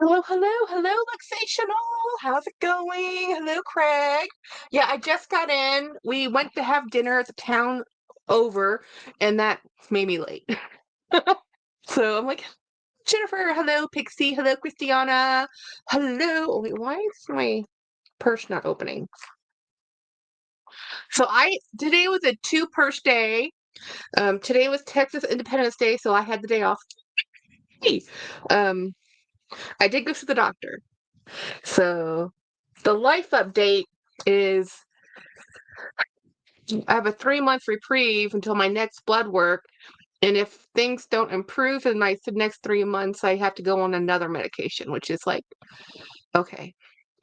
Hello, hello, hello, Luxational. How's it going? Hello, Craig. Yeah, I just got in. We went to have dinner at the town over, and that made me late. So I'm like, Jennifer, hello, Pixie, hello, Christiana, hello. Oh, wait, why is my purse not opening? So today was a two purse day. Today was Texas Independence Day, so I had the day off. Hey, um, I did go to the doctor. So the life update is I have a 3 month reprieve until my next blood work. And if things don't improve in my next 3 months, I have to go on another medication, which is like, okay,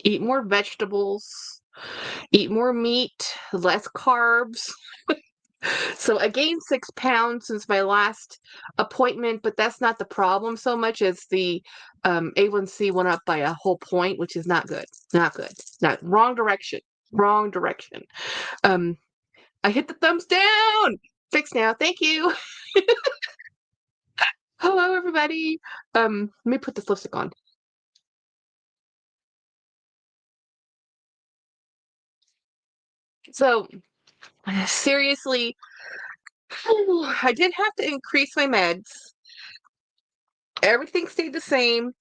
eat more vegetables, eat more meat, less carbs. So I gained 6 pounds since my last appointment, but that's not the problem so much as the A1C went up by a whole point, which is not good. Not good. Not wrong direction. Wrong direction. Um, I hit the thumbs down. Fixed now. Thank you. Hello, everybody. Let me put this lipstick on. So, seriously, I did have to increase my meds. Everything stayed the same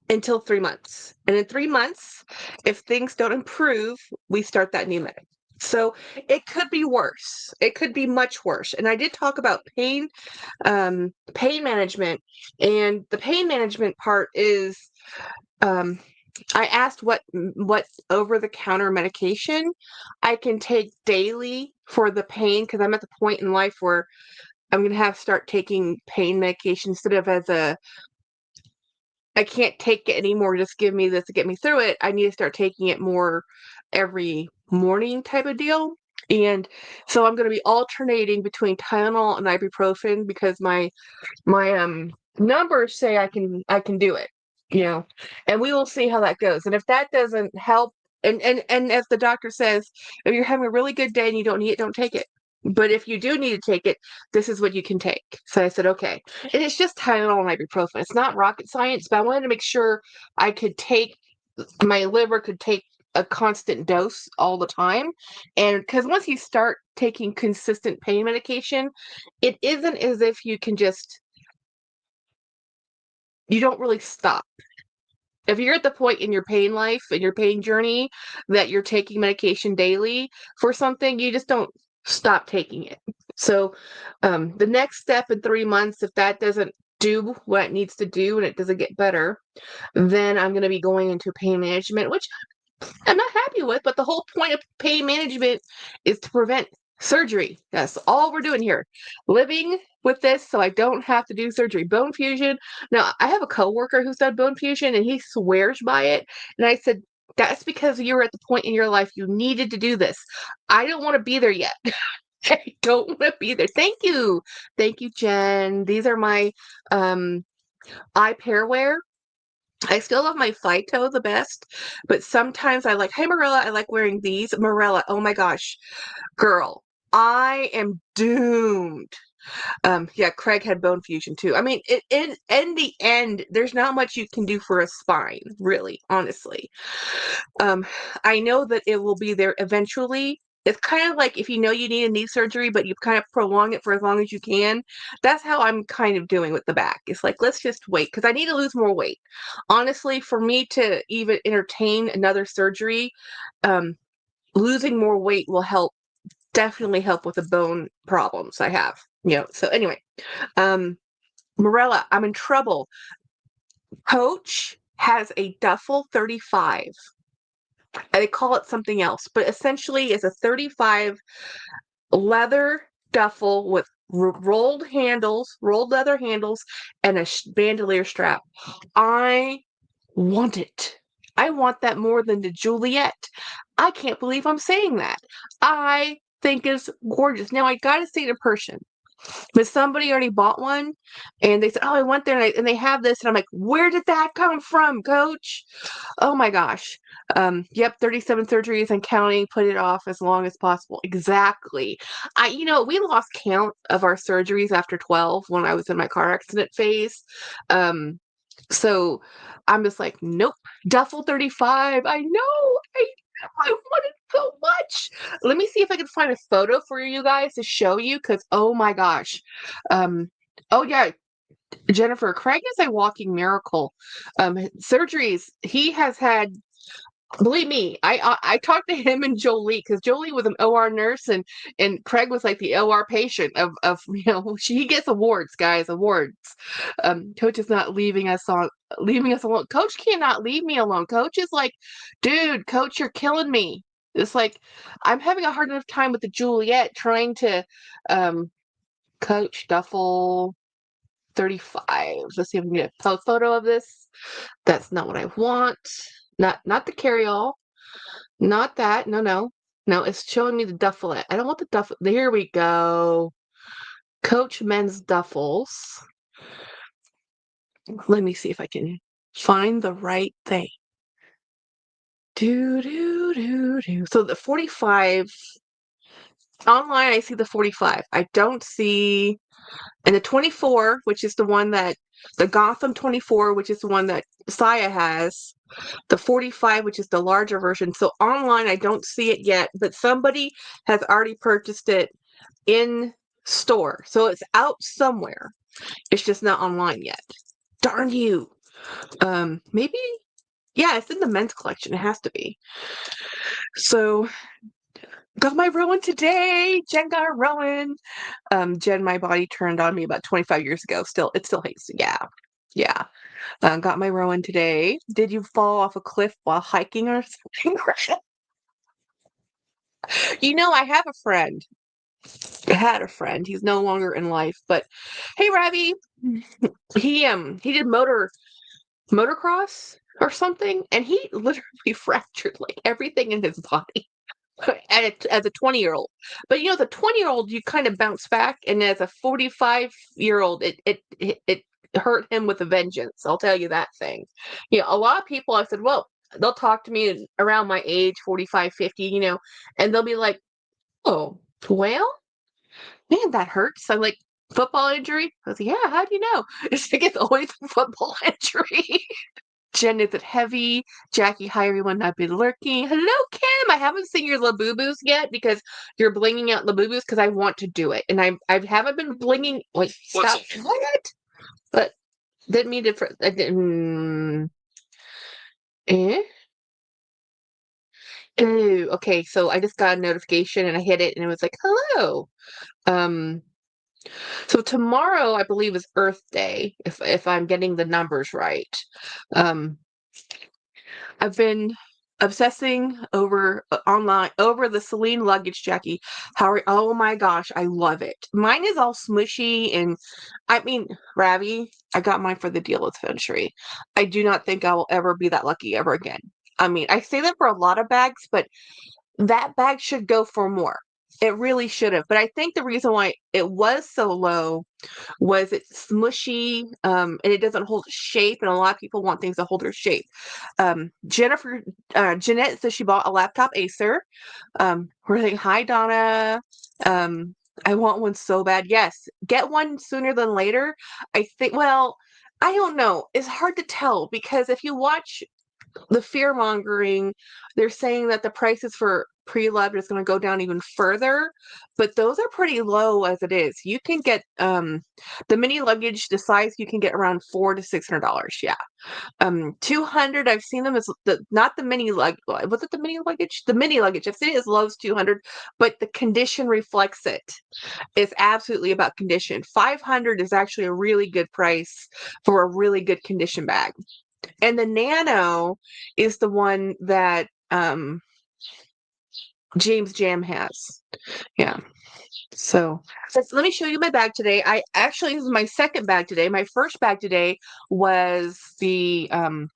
until 3 months. And in 3 months, if things don't improve, we start that new med. So it could be worse. It could be much worse. And I did talk about pain management, and the pain management part is um, I asked what over the counter medication I can take daily for the pain because I'm at the point in life where I'm gonna have to start taking pain medication instead of as a I can't take it anymore. Just give me this to get me through it. I need to start taking it more every morning type of deal. And so I'm going to be alternating between Tylenol and ibuprofen because my numbers say I can do it, you know. And we will see how that goes. And if that doesn't help, and as the doctor says, if you're having a really good day and you don't need it, don't take it. But if you do need to take it, this is what you can take. So I said, okay. And it's just Tylenol and ibuprofen. It's not rocket science, but I wanted to make sure I could take my liver could take a constant dose all the time. And because once you start taking consistent pain medication, it isn't as if you don't really stop. If you're at the point in your pain life and your pain journey that you're taking medication daily for something, you just don't stop taking it. So the next step in 3 months, if that doesn't do what it needs to do and it doesn't get better, then I'm going to be going into pain management, which I'm not happy with, but the whole point of pain management is to prevent surgery. That's all we're doing here. Living with this so I don't have to do surgery. Bone fusion. Now, I have a coworker who's done bone fusion and he swears by it. And I said, that's because you were at the point in your life you needed to do this. I don't want to be there yet. I don't want to be there. Thank you. Thank you, Jen. These are my um eye pair wear. I still love my Phyto the best, but sometimes I like, hey Marilla, I like wearing these. Marilla, oh my gosh, girl, I am doomed. Yeah, Craig had bone fusion too. I mean, in the end, there's not much you can do for a spine, really, honestly. Um, I know that it will be there eventually. It's kind of like if you know you need a knee surgery, but you kind of prolong it for as long as you can. That's how I'm kind of doing with the back. It's like, let's just wait because I need to lose more weight. Honestly, for me to even entertain another surgery, um, losing more weight will definitely help with the bone problems I have. So anyway, um, Morella, I'm in trouble. Coach has a duffel 35. They call it something else, but essentially it's a 35 leather duffel with rolled leather handles, and a bandolier strap. I want it. I want that more than the Juliet. I can't believe I'm saying that. I think it's gorgeous. Now I gotta see it in person. But somebody already bought one and they said, oh, I went there and they have this. And I'm like, where did that come from, coach? Oh my gosh. Yep, 37 surgeries and counting, put it off as long as possible. Exactly. We lost count of our surgeries after 12 when I was in my car accident phase. Um, So I'm just like, nope, duffel 35. I want it so much. Let me see if I can find a photo for you guys to show you, because oh my gosh. Oh yeah, Jennifer, Craig is a walking miracle. Surgeries, he has had. Believe me, I talked to him and Jolie, because Jolie was an OR nurse, and Craig was like the OR patient of he gets awards, guys, awards. Coach is not leaving us alone. Coach cannot leave me alone. Coach is like, dude, Coach, you're killing me. It's like I'm having a hard enough time with the Juliet trying to Coach Duffel 35. Let's see if we can get a photo of this. That's not what I want. Not the carry-all. Not that. No, no. No, it's showing me the duffelette. I don't want the duffel. Here we go. Coach men's duffels. Let me see if I can find the right thing. Do, do, do, do. So the 45, online I see the 45. I don't see, and the 24, which is the one that, the Gotham 24, which is the one that Saya has, the 45, which is the larger version. So online, I don't see it yet, but somebody has already purchased it in store. So it's out somewhere. It's just not online yet. Darn you. Maybe, yeah, it's in the men's collection. It has to be. So got my Rowan today. Jen got a Rowan. Jen, my body turned on me about 25 years ago. It still hates. Yeah. Yeah. Got my Rowan today. Did you fall off a cliff while hiking or something? I have a friend. I had a friend. He's no longer in life, but hey, Ravi, he did motocross or something, and he literally fractured like everything in his body as a 20-year-old. But as a 20-year-old, you kind of bounce back, and as a 45-year-old, it hurt him with a vengeance. I'll tell you that thing. A lot of people, I said, well, they'll talk to me around my age, 45, 50, and they'll be like, oh, well, man, that hurts. I'm like, football injury? I was like, yeah, how do you know? It's like, it's always a football injury. Jen, is it heavy? Jackie, hi everyone, I've been lurking. Hello, Kim. I haven't seen your Labubus yet because you're blinging out Labubus because I want to do it. And I haven't been blinging. Wait, stop. What? But didn't mean to. I didn't. Eh? Ooh, okay, so I just got a notification and I hit it and it was like, hello. Um, so tomorrow I believe is Earth Day, if I'm getting the numbers right. Um, I've been obsessing over the Celine luggage, Jackie. Oh my gosh, I love it. Mine is all smushy, and I mean, Ravi, I got mine for the deal with Century. I do not think I will ever be that lucky ever again. I mean, I say that for a lot of bags, but that bag should go for more. It really should have. But I think the reason why it was so low was it's smushy, and it doesn't hold shape, and a lot of people want things that hold their shape. Jeanette says she bought a laptop Acer. We're saying, hi, Donna. I want one so bad. Yes, get one sooner than later. I think, well, I don't know. It's hard to tell because if you watch the fear mongering, they're saying that the prices for pre-loved is going to go down even further, but those are pretty low as it is. You can get the mini luggage, the size you can get around $400 to $600. Yeah. 200, I've seen them as not the mini luggage. Was it the mini luggage? The mini luggage. I've seen it as low as 200, but the condition reflects it. It's absolutely about condition. 500 is actually a really good price for a really good condition bag. And the Nano is the one that James Jam has. Yeah. So let me show you my bag today. This is my second bag today. My first bag today was I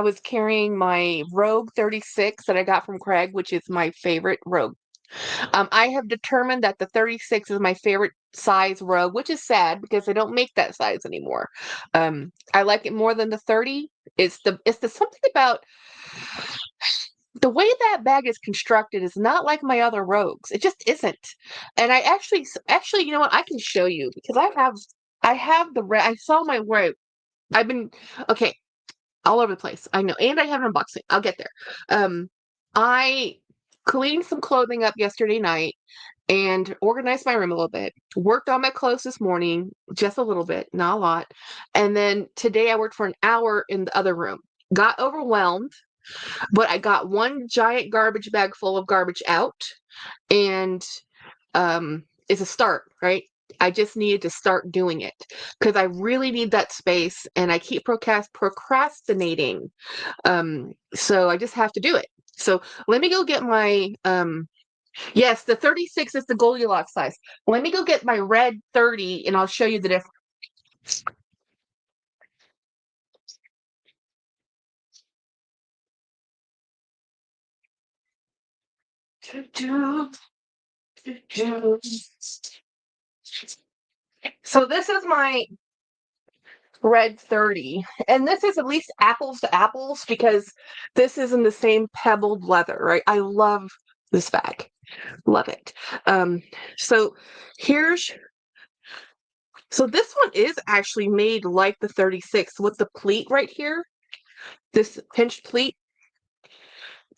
was carrying my Rogue 36 that I got from Craig, which is my favorite Rogue. I have determined that the 36 is my favorite size Rogue, which is sad because they don't make that size anymore. I like it more than the 30. It's the something about the way that bag is constructed is not like my other Rogues. It just isn't. And I actually, you know what? I can show you because I have the red. I saw my right. I've been okay all over the place. I know, and I have an unboxing. I'll get there. I cleaned some clothing up yesterday night and organized my room a little bit. Worked on my clothes this morning, just a little bit, not a lot. And then today I worked for an hour in the other room. Got overwhelmed, but I got one giant garbage bag full of garbage out, and it's a start, right? I just needed to start doing it because I really need that space, and I keep procrastinating. So I just have to do it. So let me go get my yes, the 36 is the Goldilocks size. Let me go get my red 30 and I'll show you the difference. So this is my red 30, and this is at least apples to apples because this is in the same pebbled leather, right? I love this bag. Love it. Um, so here's so this one is actually made like the 36 with the pleat right here, this pinched pleat.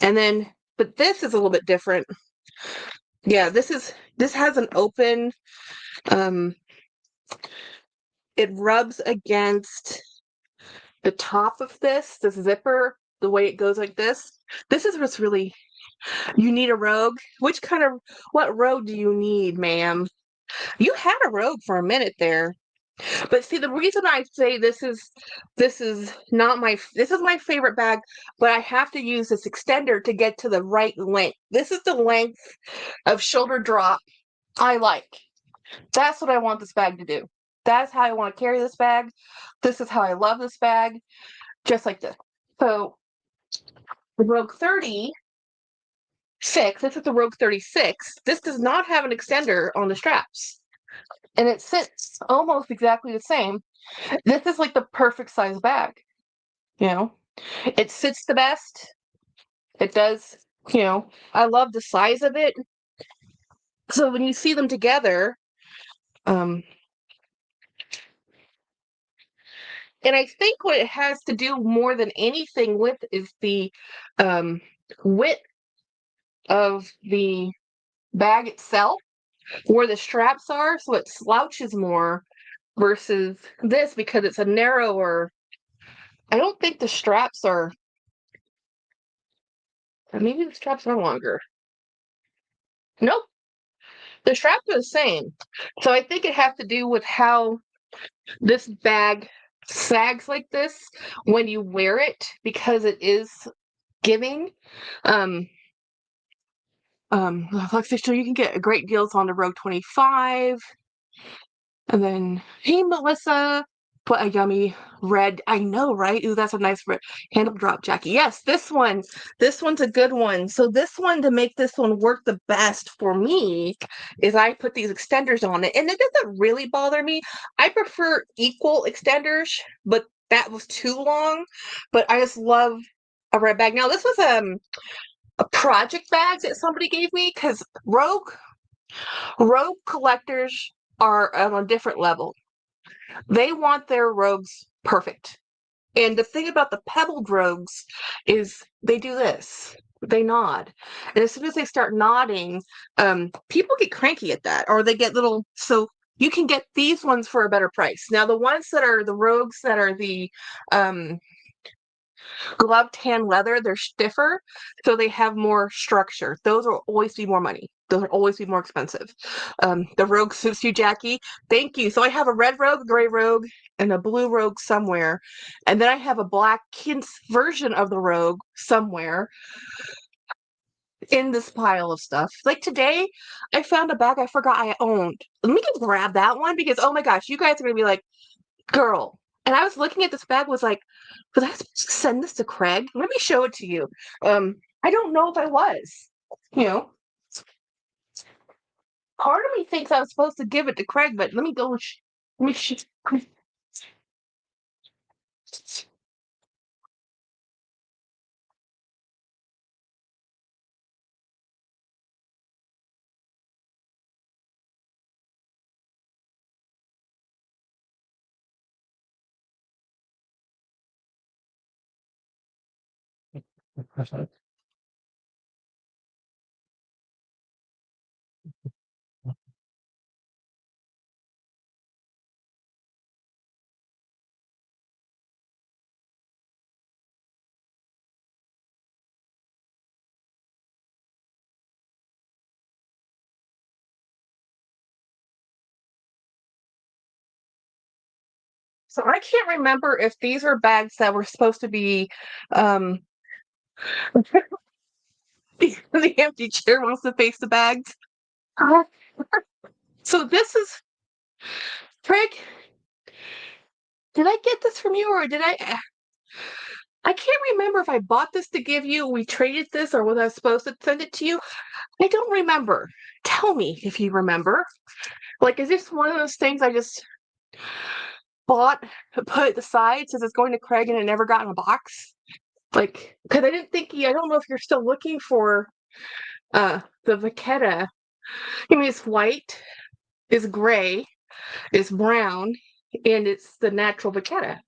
And then, but this is a little bit different. Yeah, this has an open, um, it rubs against the top of this zipper, the way it goes like this. This is what's really, you need a rogue. What rogue do you need, ma'am? You had a rogue for a minute there. But see, the reason I say this is my favorite bag, but I have to use this extender to get to the right length. This is the length of shoulder drop I like. That's what I want this bag to do. That's how I want to carry this bag. This is how I love this bag, just like this. So the Rogue 36, this is the Rogue 36. This does not have an extender on the straps. And it sits almost exactly the same. This is like the perfect size bag, you know? It sits the best. It does, I love the size of it. So when you see them together, um, and I think what it has to do more than anything with is the um, width of the bag itself, where the straps are, so it slouches more versus this because it's a narrower. I don't think the straps are, maybe the straps are longer. Nope, the straps are the same. So I think it has to do with how this bag sags like this when you wear it because it is giving. Um, Lexi, so you can get great deals on the Rogue 25. And then, hey, Melissa, put a yummy red. I know, right? Ooh, that's a nice red handle drop jacket. Yes, this one. This one's a good one. So this one, to make this one work the best for me, is I put these extenders on it. And it doesn't really bother me. I prefer equal extenders, but that was too long. But I just love a red bag. Now, this was a project bag that somebody gave me because Rogue collectors are on a different level. They want their rogues perfect. And the thing about the pebbled rogues is they do this. They nod. And as soon as they start nodding, people get cranky at that, or they get little. So you can get these ones for a better price. Now, the ones that are the rogues that are the um, glove tan leather, they're stiffer, so they have more structure. Those will always be more money. Those will always be more expensive. The rogue suits you, Jackie. Thank you. So I have a red rogue, a gray rogue, and a blue rogue somewhere. And then I have a black kids version of the rogue somewhere in this pile of stuff. Like today, I found a bag I forgot I owned. Let me go grab that one because, oh my gosh, you guys are going to be like, girl. And I was looking at this bag, was like, was I supposed to send this to Craig? Let me show it to you. I don't know if I was. You know, part of me thinks I was supposed to give it to Craig, but let me go. Let me. So I can't remember if these are bags that were supposed to be um the empty chair wants to face the bags. Uh, So this is Craig, did I get this from you or did I can't remember if I bought this to give you, we traded this, or was I supposed to send it to you? I don't remember. Tell me if you remember. Like, is this one of those things I just bought, put aside, says it's going to Craig and it never got in a box? Like, because I didn't think I don't know if you're still looking for the Vachetta. I mean, it's white, it's gray, it's brown, and it's the natural Vachetta.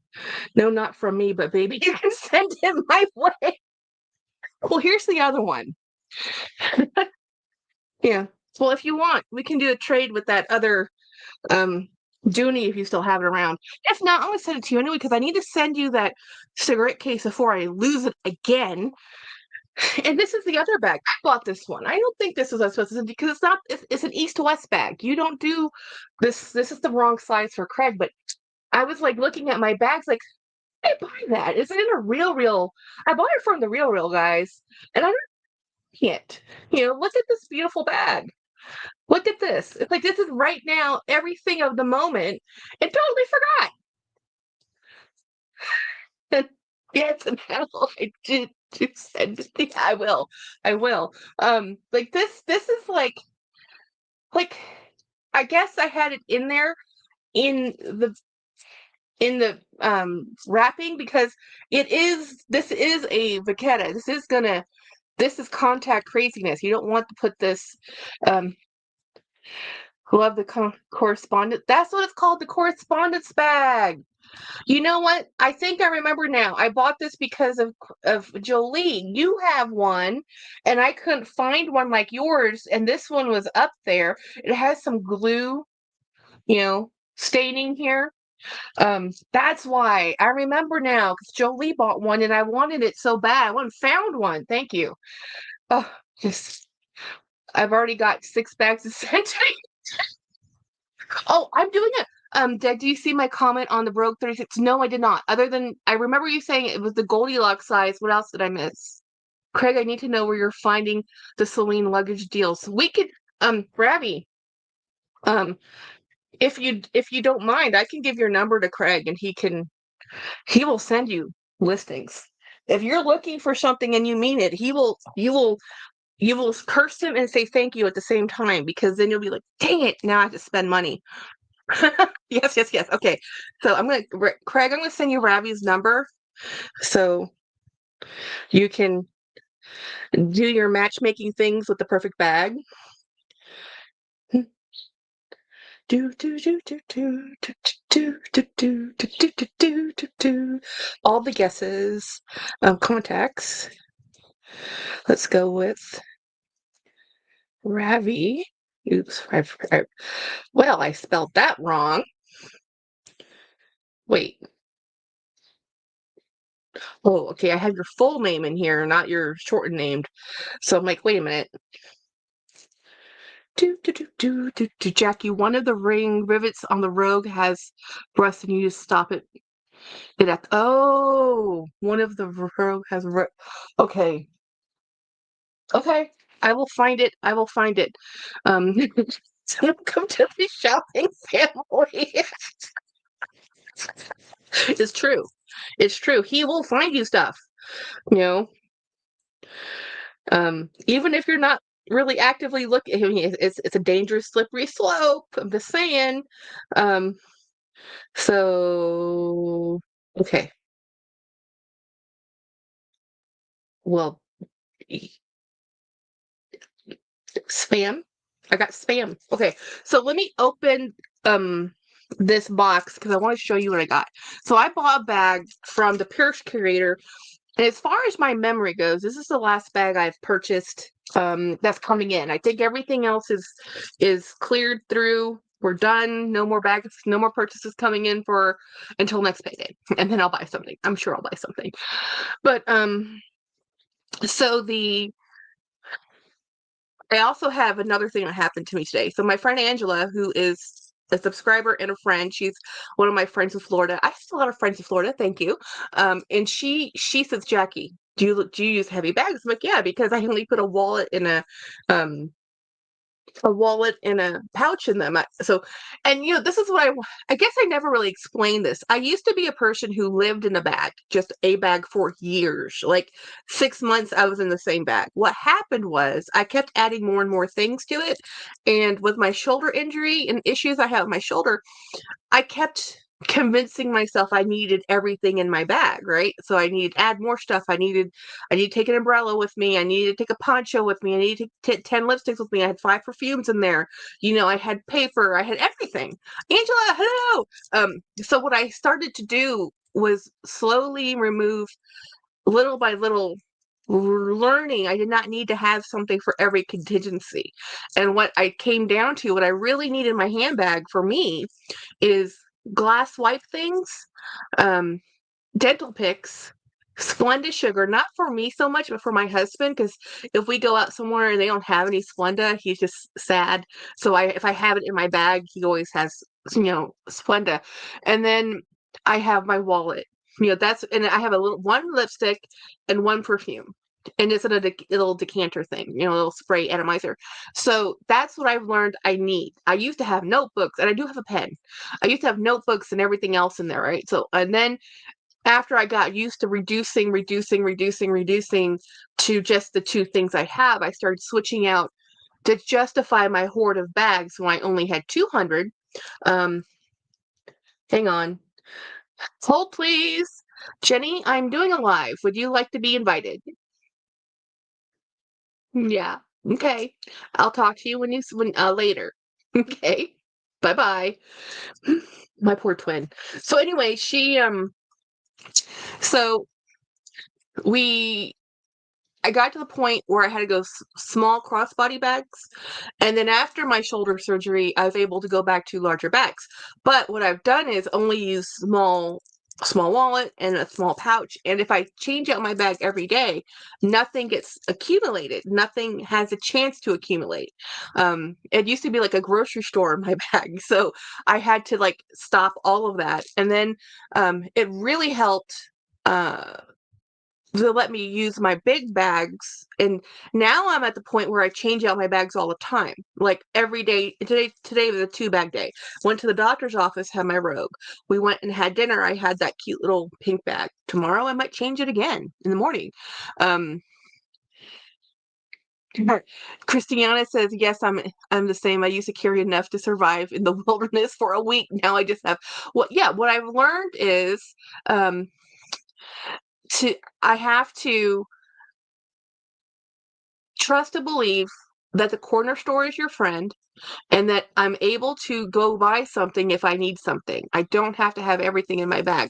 No, not from me, but baby, you can send it my way. Well, here's the other one. Yeah. Well, if you want, we can do a trade with that other um Dooney if you still have it around. If not, I'm gonna send it to you anyway because I need to send you that cigarette case before I lose it again. And this is the other bag. I bought this one. I don't think this is what I'm supposed to send because it's not. It's an east to west bag. You don't do this. This is the wrong size for Craig. But I was like looking at my bags, like I buy that. Is it in a real? I bought it from the real guys, and I don't can't. Look at this beautiful bag. Look at this. It's like this is right now everything of the moment. And totally forgot. Yes, and I did send it. Yeah, I will. I will. Like this is like I guess I had it in there in the wrapping because this is a Vachetta. This is contact craziness. You don't want to put this um love the correspondence. That's what it's called, the correspondence bag. You know what? I think I remember now. I bought this because of Jolie. You have one, and I couldn't find one like yours, and this one was up there. It has some glue, staining here. That's why I remember now because Jolie bought one, and I wanted it so bad. I went and found one. Thank you. Oh, just I've already got 6 bags of scent. Oh, I'm doing it. Did you see my comment on the Rogue 36? No, I did not. Other than I remember you saying it was the Goldilocks size. What else did I miss? Craig, I need to know where you're finding the Celine luggage deals. We could, Ravi, um, if you don't mind, I can give your number to Craig and he will send you listings. If you're looking for something and you mean it, you will curse him and say thank you at the same time because then you'll be like, dang it, now I have to spend money. Yes, yes, yes. Okay. So Craig, I'm gonna send you Ravi's number so you can do your matchmaking things with the perfect bag. Do do do do do do do do do do do do do do do. All the guesses. Contacts. Let's go with Ravi. Oops. Well, I spelled that wrong. Wait. Oh, okay. I have your full name in here, not your shortened named. So I'm like, wait a minute. Jackie, one of the ring rivets on the Rogue has rust and you just stop it. One of the Rogue has okay. Okay. I will find it. I will find it. Um welcome to the shopping family. It's true. It's true. He will find you stuff. You know, even if you're not really actively looking. I mean, it's a dangerous, slippery slope. I'm just saying. Um, so okay. Well, spam. I got spam. Okay, so let me open this box because I want to show you what I got. So I bought a bag from the Pierce Curator And as far as my memory goes, this is the last bag I've purchased that's coming in. I think everything else is cleared through. We're done. No more bags, no more purchases coming in for until next payday. And then I'll buy something. I'm sure I'll buy something. But so the I also have another thing that happened to me today. So my friend Angela, who is a subscriber and a friend, she's one of my friends in Florida. I have a lot of friends in Florida, thank you. And she says, Jackie, do you use heavy bags? I'm like, yeah, because I only put um a wallet and a pouch in them. So, and this is what I guess I never really explained this. I used to be a person who lived in a bag, just a bag for years. Like 6 months, I was in the same bag. What happened was I kept adding more and more things to it. And with my shoulder injury and issues I have with my shoulder, I kept convincing myself I needed everything in my bag, right? So I needed to add more stuff. I needed to take an umbrella with me. I needed to take a poncho with me. I needed to take 10 lipsticks with me. I had 5 perfumes in there. I had paper. I had everything. Angela, hello. So what I started to do was slowly remove little by little learning I did not need to have something for every contingency. And what I came down to, what I really need in my handbag for me is glass wipe things, um, dental picks, Splenda sugar, not for me so much, but for my husband, because if we go out somewhere and they don't have any Splenda, he's just sad. So if I have it in my bag, he always has, Splenda. And then I have my wallet. And I have one lipstick and one perfume. And it's in a little decanter thing, a little spray atomizer. So that's what I've learned I need. I used to have notebooks, and I do have a pen. I used to have notebooks and everything else in there, right? So, and then after I got used to reducing to just the 2 things I have, I started switching out to justify my hoard of bags when I only had 200. Um, Hang on. Hold, please. Jenny, I'm doing a live. Would you like to be invited? Yeah. Okay. I'll talk to you when later. Okay. Bye-bye. My poor twin. So anyway, so we I got to the point where I had to go small crossbody bags. And then after my shoulder surgery, I was able to go back to larger bags. But what I've done is only use small wallet and a small pouch. And if I change out my bag every day, nothing gets accumulated. Nothing has a chance to accumulate. It used to be like a grocery store in my bag. So I had to stop all of that. And then it really helped to let me use my big bags. And now I'm at the point where I change out my bags all the time. Like every day. Today was a 2-bag day. Went to the doctor's office, had my Rogue. We went and had dinner. I had that cute little pink bag. Tomorrow I might change it again in the morning. Um Christiana says, yes, I'm the same. I used to carry enough to survive in the wilderness for a week. Now I just have what I've learned is um to I have to trust and believe that the corner store is your friend and that I'm able to go buy something if I need something. I don't have to have everything in my bag.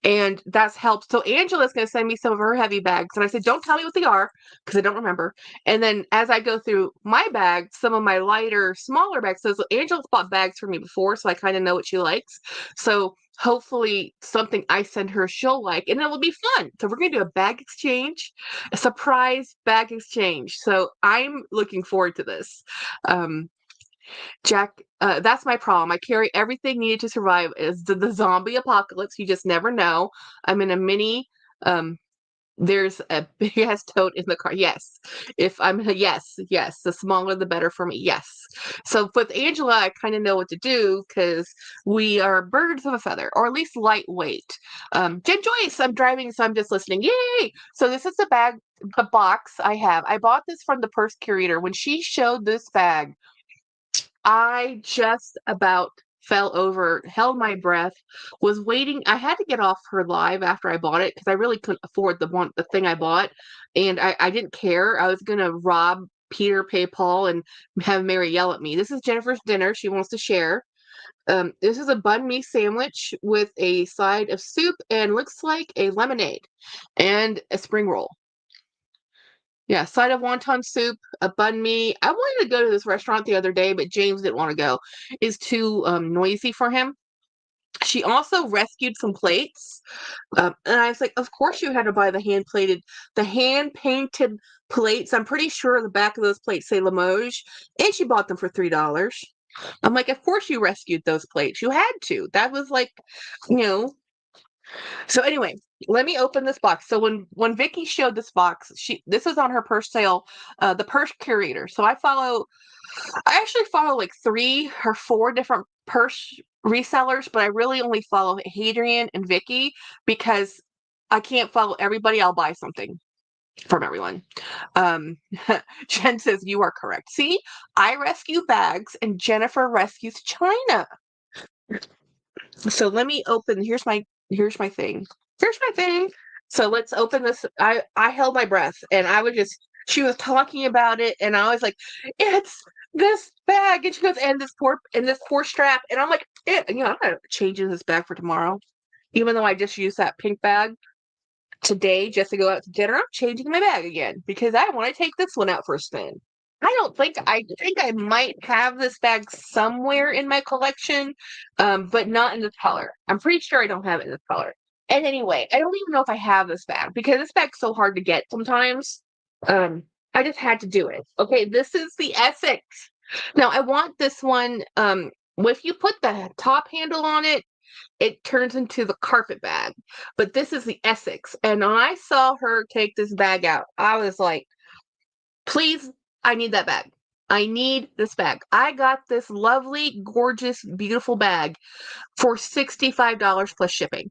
And that's helped. So Angela's going to send me some of her heavy bags. And I said, don't tell me what they are because I don't remember. And then as I go through my bag, some of my lighter, smaller bags. So Angela's bought bags for me before, so I kind of know what she likes. So hopefully something I send her she'll like, and it will be fun. So we're going to do a bag exchange, a surprise bag exchange. So I'm looking forward to this. Jack, that's my problem. I carry everything needed to survive. Is the zombie apocalypse? You just never know. I'm in a mini. Um, there's a big ass tote in the car. Yes, if I'm yes, the smaller the better for me. Yes. So with Angela, I kind of know what to do because we are birds of a feather, or at least lightweight. Jen Joyce, I'm driving, so I'm just listening. Yay! So this is the box I have. I bought this from the purse curator. When she showed this bag, I just about fell over, held my breath, was waiting. I had to get off her live after I bought it because I really couldn't afford the thing I bought. And I didn't care. I was gonna rob Peter, pay Paul, and have Mary yell at me. This is Jennifer's dinner. She wants to share. This is a banh mi sandwich with a side of soup and looks like a lemonade and a spring roll. Yeah, side of wonton soup, a banh mi. I wanted to go to this restaurant the other day, but James didn't want to go. It's too noisy for him. She also rescued some plates, and I was like, "Of course you had to buy the hand painted plates. I'm pretty sure the back of those plates say Limoges, and she bought them for $3." I'm like, "Of course you rescued those plates. You had to. That was like, you know." So anyway, let me open this box. So when Vicky showed this box, this was on her purse sale, the purse curator. So I actually follow like 3 or 4 different purse resellers, but I really only follow Hadrian and Vicky because I can't follow everybody. I'll buy something from everyone. Um, Jen says you are correct. See, I rescue bags and Jennifer rescues China. So let me open. Here's my thing. Here's my thing. So let's open this. I held my breath and I was just she was talking about it and I was like, it's this bag. And she goes, and this poor strap. And I'm like, I'm not changing this bag for tomorrow. Even though I just used that pink bag today just to go out to dinner, I'm changing my bag again because I want to take this one out for a spin. I think I might have this bag somewhere in my collection, but not in this color. I'm pretty sure I don't have it in this color. And anyway, I don't even know if I have this bag because this bag's so hard to get sometimes. I just had to do it. Okay, this is the Essex. Now I want this one. If you put the top handle on it, it turns into the carpet bag. But this is the Essex. And when I saw her take this bag out, I was like, please, I need that bag. I need this bag. I got this lovely, gorgeous, beautiful bag for $65 plus shipping.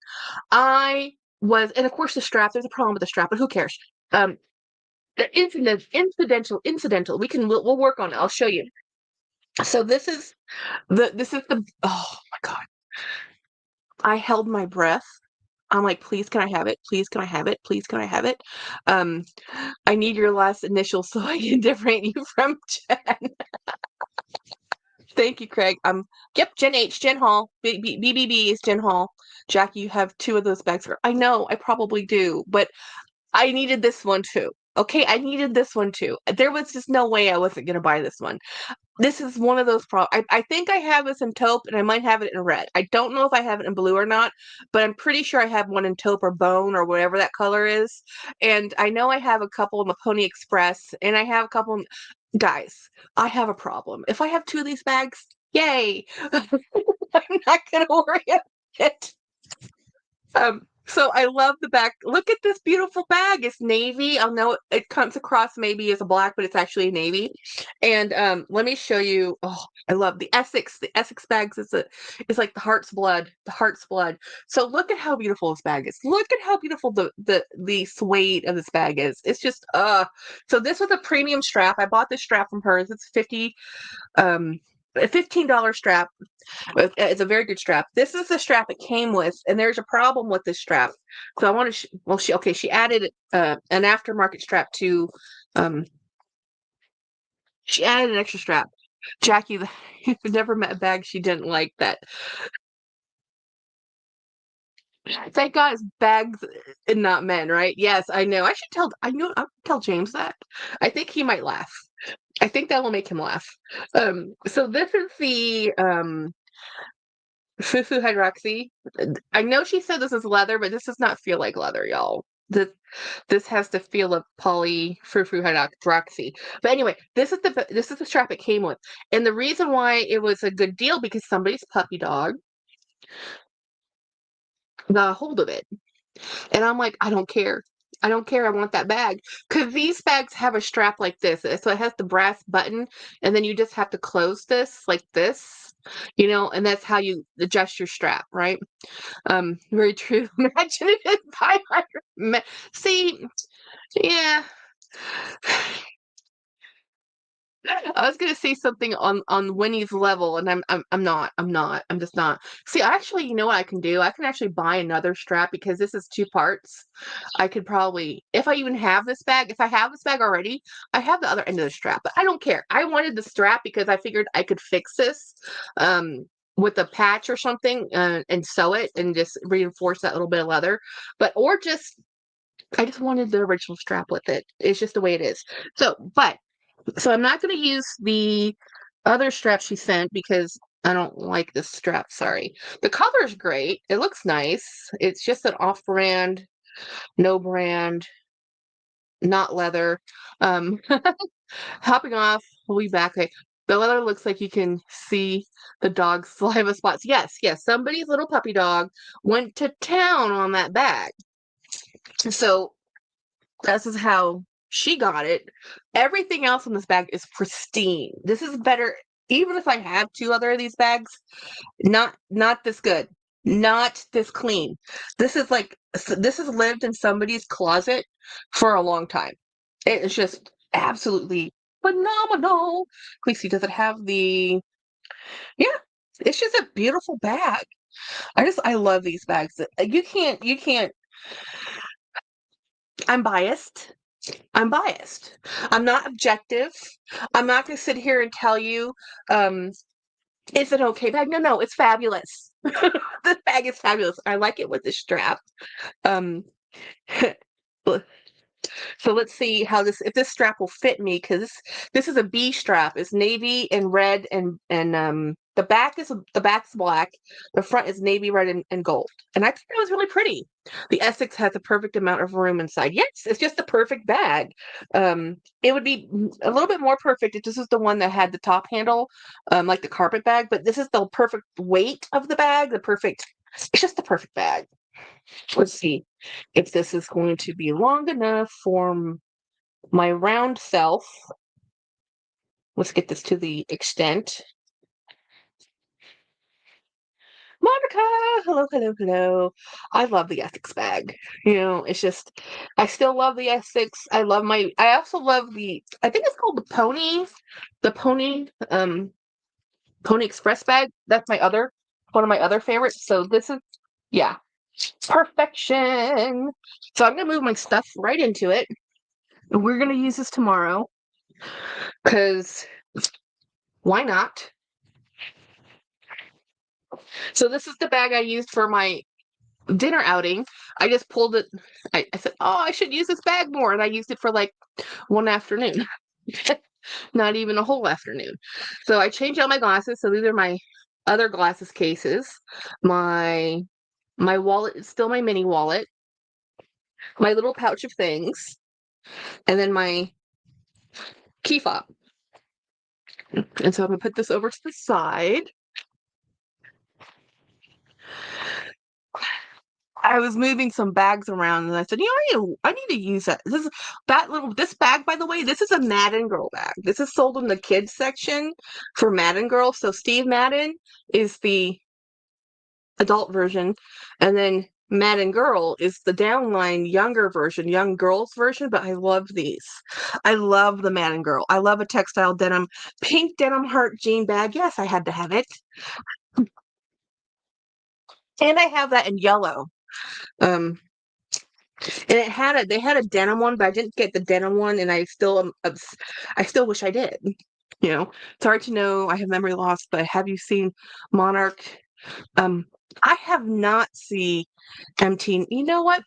And of course the strap, there's a problem with the strap, but who cares? The incidental. We'll work on it. I'll show you. So this is the oh my God. I held my breath. I'm like, please, can I have it? Please, can I have it? Please, can I have it? Um, I need your last initial so I can differentiate you from Jen. Thank you, Craig. Yep, Jen H, Jen Hall, BBB is Jen Hall. Jackie, you have 2 of those bags. I know, I probably do, but I needed this one too. Okay, I needed this one too. There was just no way I wasn't gonna buy this one. This is one of those I think I have this in taupe and I might have it in red. I don't know if I have it in blue or not, but I'm pretty sure I have one in taupe or bone or whatever that color is. And I know I have a couple in the Pony Express and I have a couple. Guys, I have a problem. If I have 2 of these bags, yay! I'm not gonna worry about it. So I love the back. Look at this beautiful bag. It's navy. I'll know it comes across maybe as a black, but it's actually a navy. And let me show you. Oh, I love the Essex. The Essex bags is like the heart's blood. The heart's blood. So look at how beautiful this bag is. Look at how beautiful the suede of this bag is. It's just so this was a premium strap. I bought this strap from hers. It's a $15 strap. It's a very good strap. This is the strap it came with, and there's a problem with this strap. So I want to. She added an aftermarket strap to. She added an extra strap. Jackie, you've never met a bag she didn't like that. Thank God it's bags and not men, right? Yes, I know. I'll tell James that. I think he might laugh. I think that will make him laugh. So this is the Fufu Hydroxy. I know she said this is leather, but this does not feel like leather, y'all. This has the feel of poly Fufu Hydroxy. But anyway, this is the strap it came with, and the reason why it was a good deal because somebody's puppy dog got a hold of it, and I'm like, I don't care. I don't care. I want that bag because these bags have a strap like this, so it has the brass button, and then you just have to close this like this, and that's how you adjust your strap, right? Very true. Imagine it is 500. See, yeah. I was gonna say something on Winnie's level, and I'm just not. See, actually, you know what I can do? I can actually buy another strap because this is 2 parts. I could probably, if I even have this bag, if I have this bag already, I have the other end of the strap, but I don't care. I wanted the strap because I figured I could fix this. Um, with a patch or something and sew it and just reinforce that little bit of leather. But or just I just wanted the original strap with it. It's just the way it is. So I'm not going to use the other strap she sent because I don't like this strap. Sorry. The color's great. It looks nice. It's just an off-brand, no brand, not leather. Um, Hopping off, we'll be back. Okay. The leather looks like you can see the dog's saliva spots. Yes, yes. Somebody's little puppy dog went to town on that bag. So this is how she got it. Everything else in this bag is pristine. This is better. Even if I have two other of these bags, not this good, not this clean. This has lived in somebody's closet for a long time. It is just absolutely phenomenal. Please see, does it have the? Yeah, it's just a beautiful bag. I love these bags. You can't. I'm biased. I'm biased. I'm not objective. I'm not going to sit here and tell you, um, is it okay bag? No, no, it's fabulous. This bag is fabulous. I like it with the strap. Um, So let's see how if this strap will fit me because this is a B strap. It's navy and red and the back's black. The front is navy red and gold. And I think it was really pretty. The Essex has the perfect amount of room inside. Yes, it's just the perfect bag. It would be a little bit more perfect if this was the one that had the top handle, like the carpet bag. But this is the perfect weight of the bag. It's just the perfect bag. Let's see if this is going to be long enough for my round self. Let's get this to the extent. Monica, hello, hello, hello. I love the Essex bag. It's just, I still love the Essex. I also love I think it's called the Pony Express bag. That's one of my other favorites. So yeah, perfection. So I'm going to move my stuff right into it. We're going to use this tomorrow because why not? So this is the bag I used for my dinner outing. I just pulled it. I said, oh, I should use this bag more. And I used it for like one afternoon, not even a whole afternoon. So I changed out my glasses. So these are my other glasses cases. My wallet is still my mini wallet, my little pouch of things, and then my key fob. And so I'm going to put this over to the side. I was moving some bags around and I said, I need to use that. This bag, by the way, this is a Madden Girl bag. This is sold in the kids section for Madden Girl. So Steve Madden is the adult version, and then Madden Girl is the downline younger version, young girls version. But I love these. I love the Madden Girl. I love a textile denim, pink denim heart jean bag. Yes, I had to have it. And I have that in yellow. Um, And they had a denim one, but I didn't get the denim one, and I still wish I did. It's hard to know. I have memory loss, but have you seen Monarch? Um, I have not seen MT. You know what?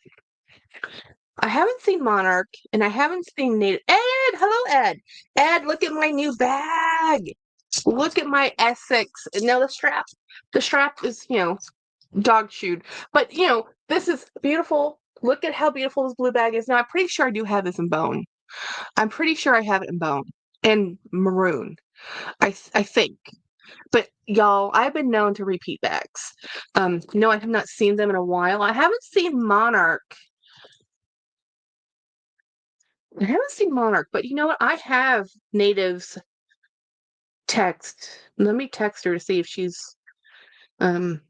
I haven't seen Monarch, and I haven't seen Native. Ed, hello, Ed. Ed, look at my new bag. Look at my Essex. Now the strap is dog chewed. But this is beautiful. Look at how beautiful this blue bag is. Now I'm pretty sure I do have this in bone. I'm pretty sure I have it in bone and maroon. I think. But y'all, I've been known to repeat bags. No, I have not seen them in a while. I haven't seen Monarch. I haven't seen Monarch, but you know what? I have Native's text. Let me text her to see if she's um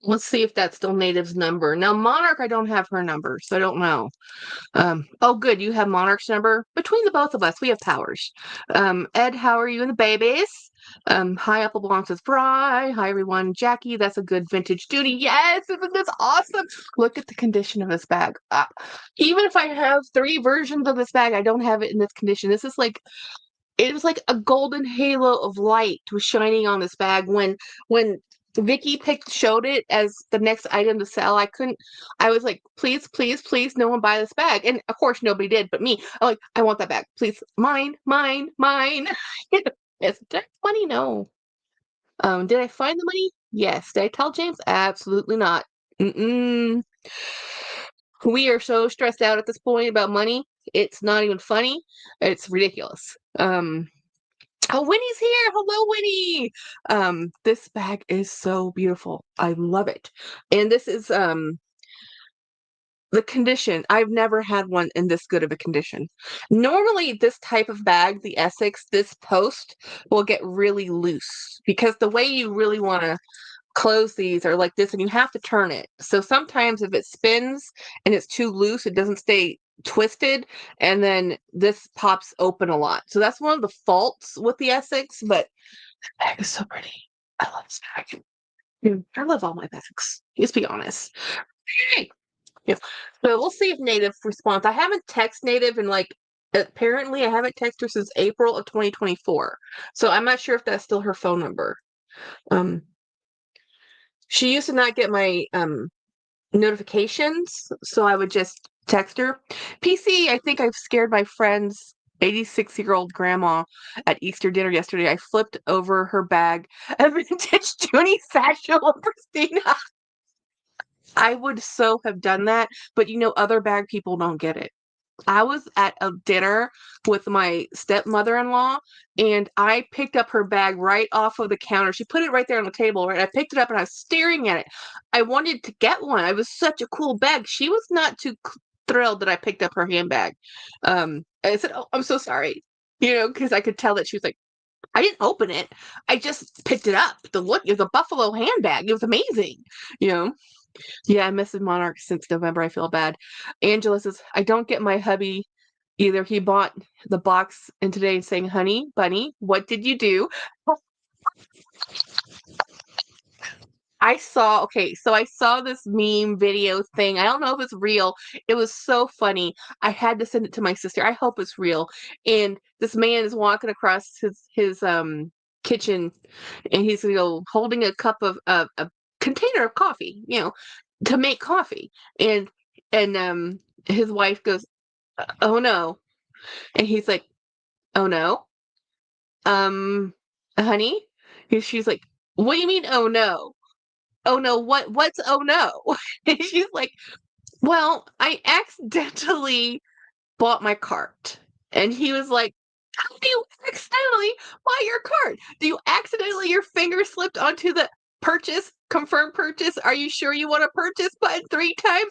Let's see if that's still Native's number. Now, Monarch, I don't have her number, so I don't know. Oh, good. You have Monarch's number. Between the both of us, we have powers. Ed, how are you and the babies? Hi, Apple belongs with Bry. Hi, everyone. Jackie, that's a good vintage duty. Yes, isn't this awesome? Look at the condition of this bag. Even if I have 3 versions of this bag, I don't have it in this condition. This is like, it was like a golden halo of light was shining on this bag when Vicky showed it as the next item to sell. I was like, please, please, please, no one buy this bag. And of course nobody did but me. I'm like, I want that bag. Please, mine, mine, mine. Is there money? No. Did I find the money? Yes. Did I tell James? Absolutely not. Mm-mm. We are so stressed out at this point about money. It's not even funny. It's ridiculous. Oh, Winnie's here. Hello, Winnie. This bag is so beautiful. I love it. And this is the condition. I've never had one in this good of a condition. Normally, this type of bag, the Essex, this post will get really loose because the way you really want to close these are like this and you have to turn it. So sometimes if it spins and it's too loose, it doesn't stay twisted and then this pops open a lot. So that's one of the faults with the Essex, but the bag is so pretty. I love this bag. I love all my bags. Let's be honest. Okay. Yeah. So we'll see if Native responds. I haven't texted Native in like apparently I haven't texted her since April of 2024. So I'm not sure if that's still her phone number. Um she used to not get my notifications, so I would just text her. PC, I think I've scared my friend's 86-year-old grandma at Easter dinner yesterday. I flipped over her bag, a vintage Junie satchel of Christina. I would so have done that, but other bag people don't get it. I was at a dinner with my stepmother-in-law and I picked up her bag right off of the counter. She put it right there on the table, right? I picked it up and I was staring at it. I wanted to get one. It was such a cool bag. She was not too thrilled that I picked up her handbag. I said, "Oh, I'm so sorry." Because I could tell that she was like, I didn't open it. I just picked it up. The look, it was a buffalo handbag. It was amazing. You know? Yeah, I miss Monarch since November. I feel bad. Angela says, I don't get my hubby either. He bought the box and today saying, honey, bunny, what did you do? I saw this meme video thing. I don't know if it's real. It was so funny. I had to send it to my sister. I hope it's real. And this man is walking across his kitchen and he's holding a cup of a container of coffee, to make coffee. And his wife goes, "Oh no." And he's like, "Oh no." Honey? She's like, "What do you mean, oh no?" "Oh no, what's oh no?" And she's like, "Well, I accidentally bought my cart." And he was like, "How do you accidentally buy your cart? Do you accidentally your finger slipped onto the confirm purchase? Are you sure you want to purchase button 3 times?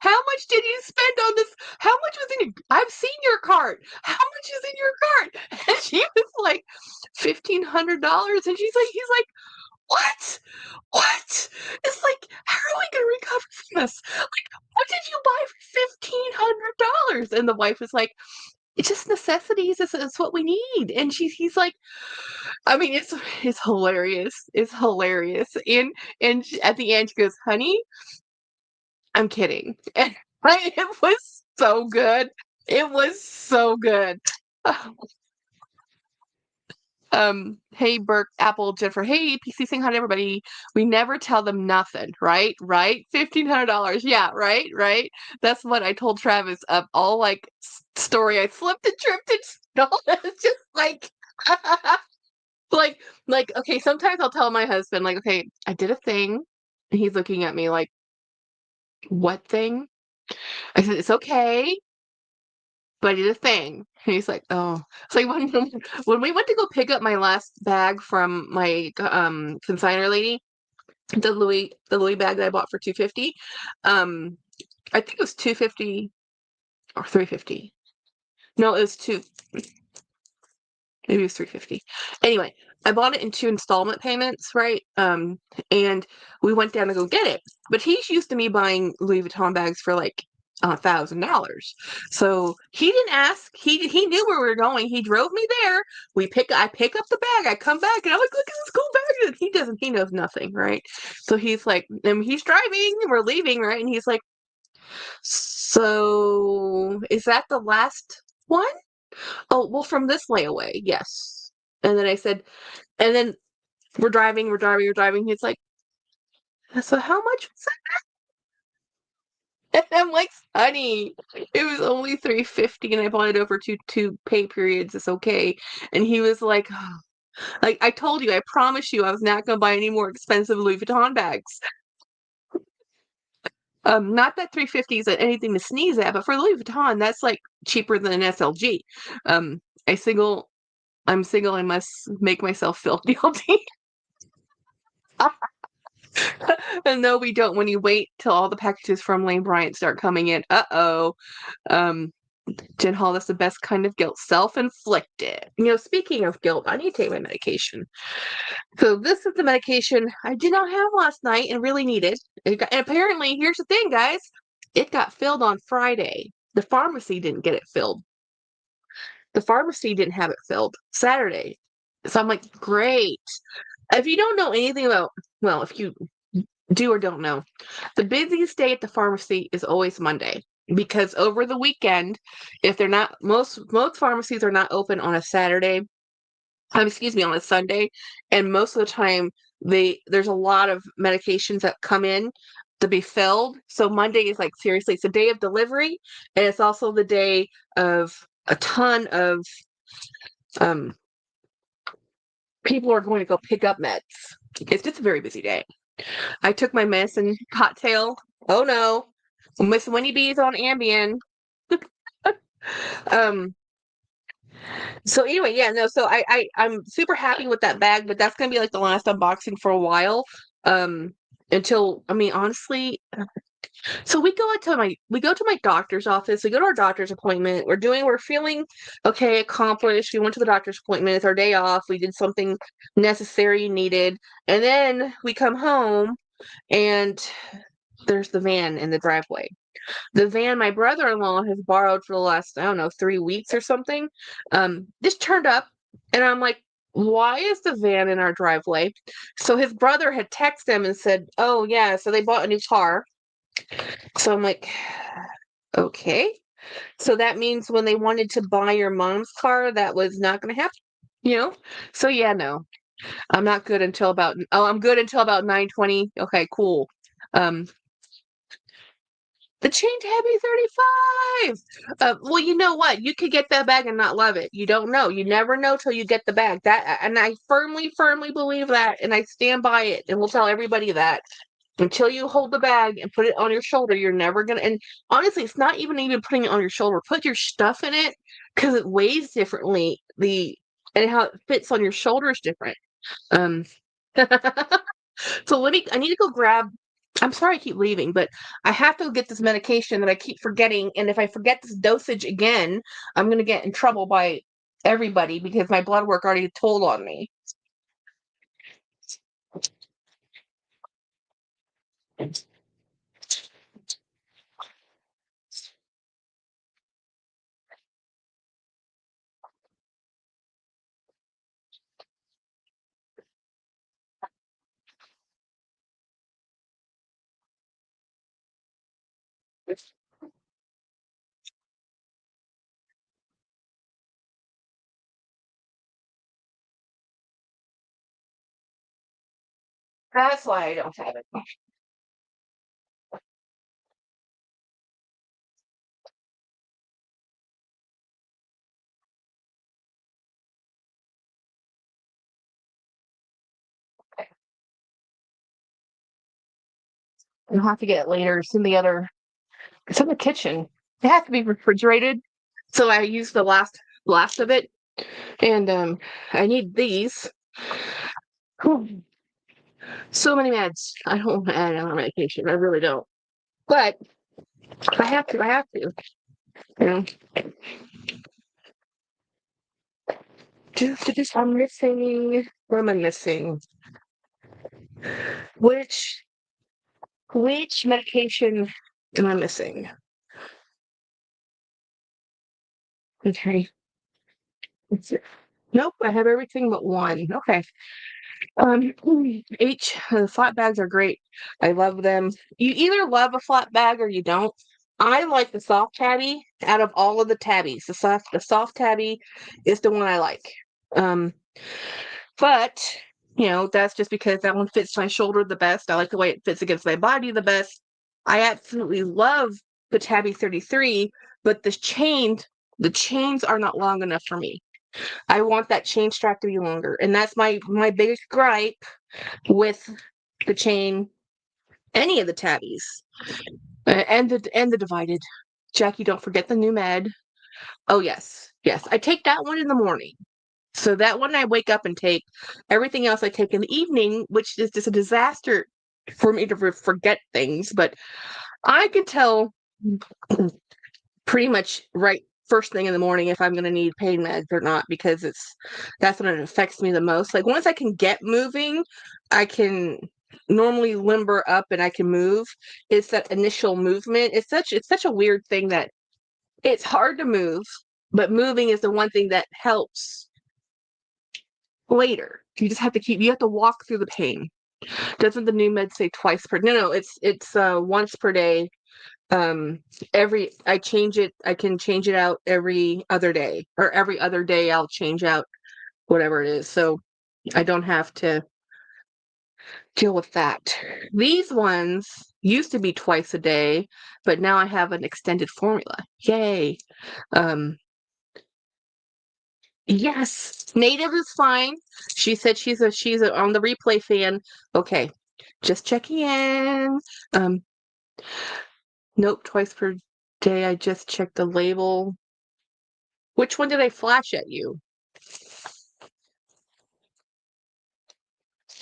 How much did you spend on this? How much was in it? I've seen your cart. How much is in your cart?" And she was like, $1,500. And he's like, what? What? It's like, how are we gonna recover from this? Like, what did you buy for $1,500? And the wife was like, it's just necessities. It's what we need. And he's like, I mean, it's hilarious. It's hilarious. And at the end, she goes, honey, I'm kidding. And it was so good. It was so good. Hey, Burke, Apple, Jennifer. Hey, PC, saying hi to everybody. We never tell them nothing, right? Right? $1,500. Yeah, right, right. That's what I told Travis. All like story. I slipped and tripped and stole. It's just like, like, Okay. Sometimes I'll tell my husband, like, okay, I did a thing, and he's looking at me like, what thing? I said, it's okay, but I did a thing. And he's like, oh. It's like when we went to go pick up my last bag from my consignor lady, the Louis bag that I bought for $250. I think it was $250 or $350. No, it was Maybe it was 350. Anyway, I bought it in 2 installment payments, right? And we went down to go get it. But he's used to me buying Louis Vuitton bags for like $1,000. So he didn't ask. He knew where we were going. He drove me there. I pick up the bag. I come back and I'm like, look at this cool bag. And he knows nothing, right? So he's like, and he's driving and we're leaving, right? And he's like, so is that the last one? Oh, well, from this layaway, yes. And then I said, and then we're driving. He's like, so how much was that? And I'm like, honey, it was only 350 and I bought it over two pay periods. It's okay. And he was like, oh. Like I told you, I promise you I was not gonna buy any more expensive Louis Vuitton bags. Not that 350 is anything to sneeze at, but for Louis Vuitton, that's like cheaper than an SLG. Um, I single I'm single, I must make myself feel guilty. And no, we don't. When you wait till all the packages from Lane Bryant start coming in, um, Jen Hall, that's the best kind of guilt, self-inflicted. Speaking of guilt, I need to take my medication. So this is the medication I did not have last night and really needed. And apparently, here's the thing, guys, it got filled on Friday. The pharmacy didn't get it filled. The pharmacy didn't have it filled Saturday. So I'm like, great. If you don't know anything about, well, if you do or don't know, the busiest day at the pharmacy is always Monday because over the weekend, if they're not, most pharmacies are not open on a Saturday, excuse me, on a Sunday, and most of the time there's a lot of medications that come in to be filled. So Monday is like seriously, it's the day of delivery, and it's also the day of a ton of um people are going to go pick up meds. It's just a very busy day. I took my medicine cocktail. Oh no. Miss Winnie B's on Ambien. um so anyway, yeah, no, so I'm super happy with that bag, but that's gonna be like the last unboxing for a while. Um until I mean honestly, so we go to my doctor's office, we go to our doctor's appointment, we're feeling okay, accomplished. We went to the doctor's appointment, it's our day off, we did something necessary, needed, and then we come home and there's the van in the driveway. The van my brother-in-law has borrowed for the last, I don't know, 3 weeks or something, just turned up, and I'm like, why is the van in our driveway? So his brother had texted him and said, oh yeah, so they bought a new car. So I'm like, okay. So that means when they wanted to buy your mom's car, that was not going to happen, you know? So yeah, no, I'm good until about 9:20. Okay, cool. Um, the chain tab 35. Well, you know what? You could get that bag and not love it. You don't know. You never know till you get the bag. And I firmly, firmly believe that, and I stand by it. And we'll tell everybody that until you hold the bag and put it on your shoulder, you're never gonna. And honestly, it's not even putting it on your shoulder. Put your stuff in it because it weighs differently. And how it fits on your shoulder is different. Um, so I need to go grab. I'm sorry I keep leaving, but I have to get this medication that I keep forgetting. And if I forget this dosage again, I'm going to get in trouble by everybody because my blood work already told on me. That's why I don't have it. I'll have to get it later. It's in the kitchen. It has to be refrigerated. So I used the last of it. And I need these. Whew. So many meds. I don't want to add on medication. I really don't. But if I have to, I have to. You know. I'm missing. What am I missing? Which which medication am I missing? Okay. Nope, I have everything but one. Okay. Um, flat bags are great. I love them. You either love a flat bag or you don't. I like the soft tabby out of all of the tabbies. The soft tabby is the one I like. Um, but that's just because that one fits my shoulder the best. I like the way it fits against my body the best. I absolutely love the tabby 33, but the chains are not long enough for me. I want that chain strap to be longer, and that's my biggest gripe with the chain, any of the tabbies, and the divided. Jackie, don't forget the new med. Oh yes, yes, I take that one in the morning. So that one I wake up and take. Everything else I take in the evening, which is just a disaster for me to forget things. But I can tell pretty much right first thing in the morning if I'm going to need pain meds or not, because that's when it affects me the most. Like once I can get moving, I can normally limber up and I can move. It's that initial movement. It's such a weird thing that it's hard to move, but moving is the one thing that helps later. You have to walk through the pain. Doesn't the new med say twice per? No, it's once per day. um I can change it out every other day, or every other day I'll change out whatever it is, so I don't have to deal with that. These ones used to be twice a day, but now I have an extended formula. Yay. um yes, native is fine. She said she's a on the replay fan. Okay, just checking in. um nope, twice per day. I just checked the label. Which one did I flash at you?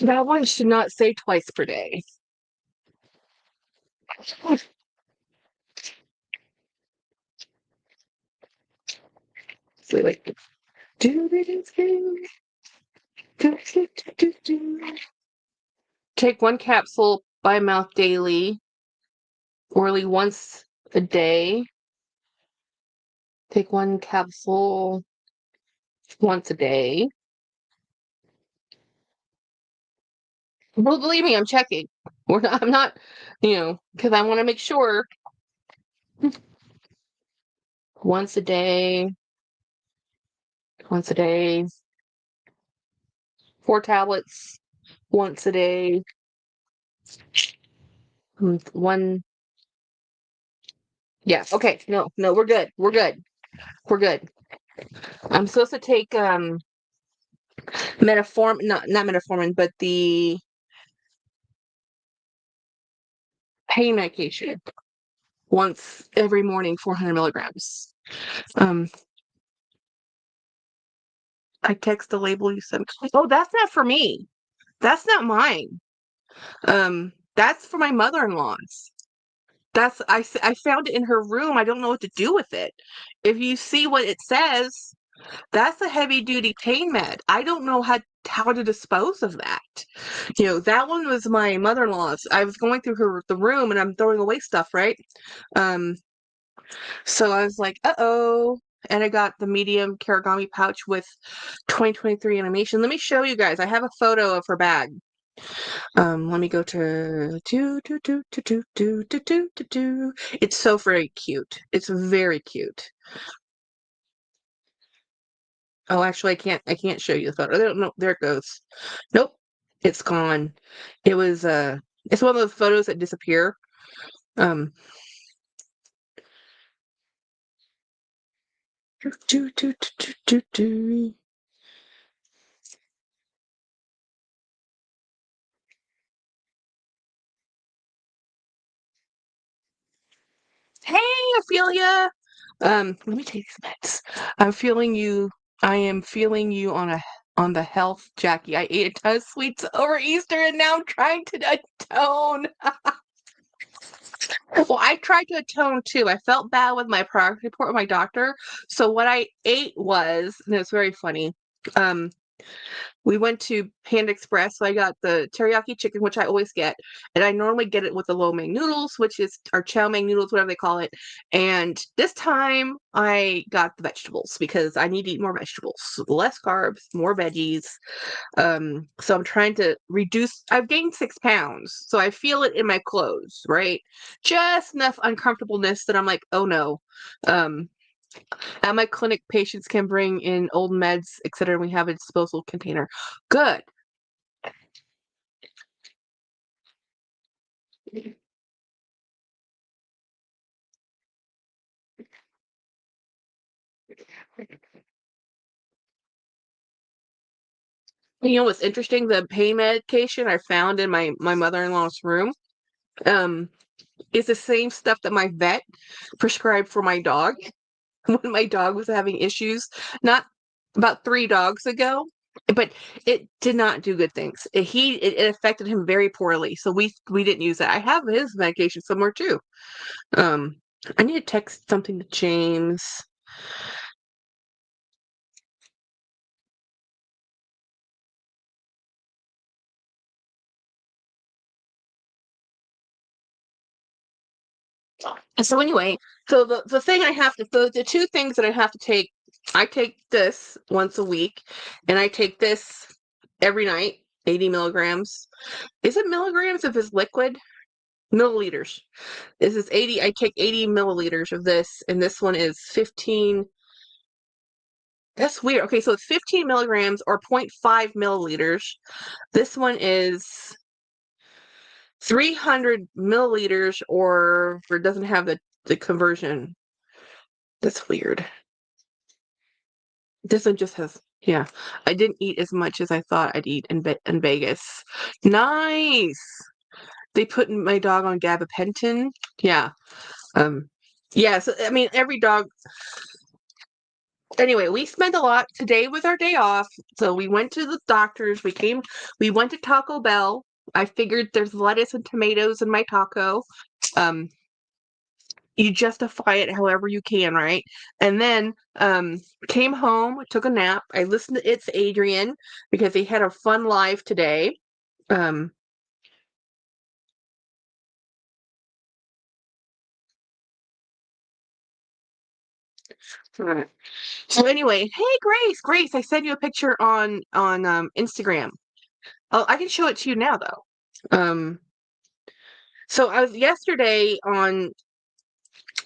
That one should not say twice per day. So like, do this thing, do. Take one capsule by mouth daily, orally once a day. Take one capsule once a day. Well, believe me, I'm checking. I'm not, because I want to make sure. Once a day, once a day, 4 tablets, once a day. One. Yeah. Okay. No, no, we're good. We're good. We're good. I'm supposed to take metformin, not metformin, but the pain medication once every morning, 400 milligrams. Um, I text the label you sent. Oh, that's not for me. That's not mine. That's for my mother-in-law's. I found it in her room. I don't know what to do with it. If you see what it says, that's a heavy duty pain med. I don't know how to dispose of that. That one was my mother-in-law's. I was going through the room and I'm throwing away stuff, right? Um, so I was like, uh-oh. And I got the medium Karigami pouch with 2023 animation. Let me show you guys. I have a photo of her bag. Let me go to It's so very cute. It's very cute. Oh, actually, I can't show you the photo. There, no, there it goes. Nope, it's gone. It was it's one of those photos that disappear. Um, do, do, do, do, do. Hey, Ophelia. Let me take these meds. I'm feeling you. I am feeling you on the health, Jackie. I ate a ton of sweets over Easter, and now I'm trying to atone. Well, I tried to atone too. I felt bad with my progress report with my doctor. So what I ate was, and it's very funny. Um, we went to Panda Express, so I got the teriyaki chicken, which I always get, and I normally get it with the lo mein noodles, which is or chow mein noodles, whatever they call it. And this time I got the vegetables because I need to eat more vegetables, less carbs, more veggies. So I'm trying to reduce. I've gained 6 pounds, so I feel it in my clothes, right? Just enough uncomfortableness that I'm like, oh no. Um, at my clinic, patients can bring in old meds, etc. We have a disposal container. Good. You know what's interesting? The pain medication I found in my mother-in-law's room um, is the same stuff that my vet prescribed for my dog when my dog was having issues. Not about 3 dogs ago, but it did not do good things. It affected him very poorly, so we didn't use it. I have his medication somewhere too. Um, I need to text something to James. So anyway, so the thing I have to the two things that I have to take, I take this once a week, and I take this every night, 80 milligrams. Is it milligrams if it's liquid? Milliliters. This is 80. I take 80 milliliters of this, and this one is 15. That's weird. Okay, so it's 15 milligrams or zero point 0.5 milliliters. This one is 300 milliliters, or it doesn't have the conversion. That's weird. This one just has, yeah. I didn't eat as much as I thought I'd eat in Vegas. Nice. They put my dog on gabapentin. Yeah. Um. Yeah. So I mean, every dog. Anyway, we spent a lot. Today was our day off, so we went to the doctors. We came. We went to Taco Bell. I figured there's lettuce and tomatoes in my taco. Um, you justify it however you can, right? And then came home, took a nap. I listened to It's Adrian because he had a fun live today. Um, right. So anyway, hey Grace, I sent you a picture on Instagram. Oh, I can show it to you now though. So I was yesterday on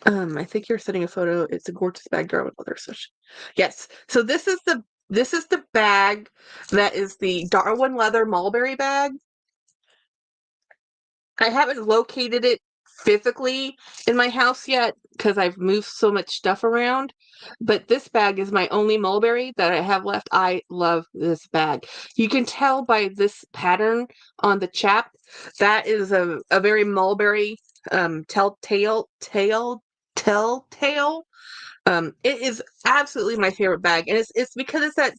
I think you're sending a photo. It's a gorgeous bag girl with other such. Yes. So this is the bag that is the Darwin leather mulberry bag. I haven't located it physically in my house yet because I've moved so much stuff around. But this bag is my only mulberry that I have left. I love this bag. You can tell by this pattern on the chap that is a very mulberry telltale. It is absolutely my favorite bag, and it's because it's that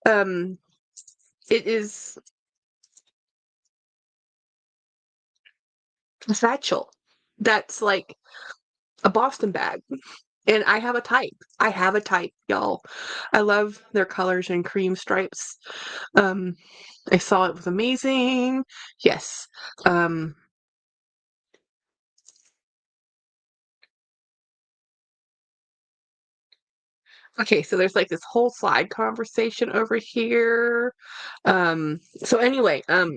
um it is a satchel that's like a Boston bag. And I have a type. I have a type, y'all. I love their colors and cream stripes. Um, I saw it was amazing. Yes. Um, okay, so there's like this whole side conversation over here. So anyway, I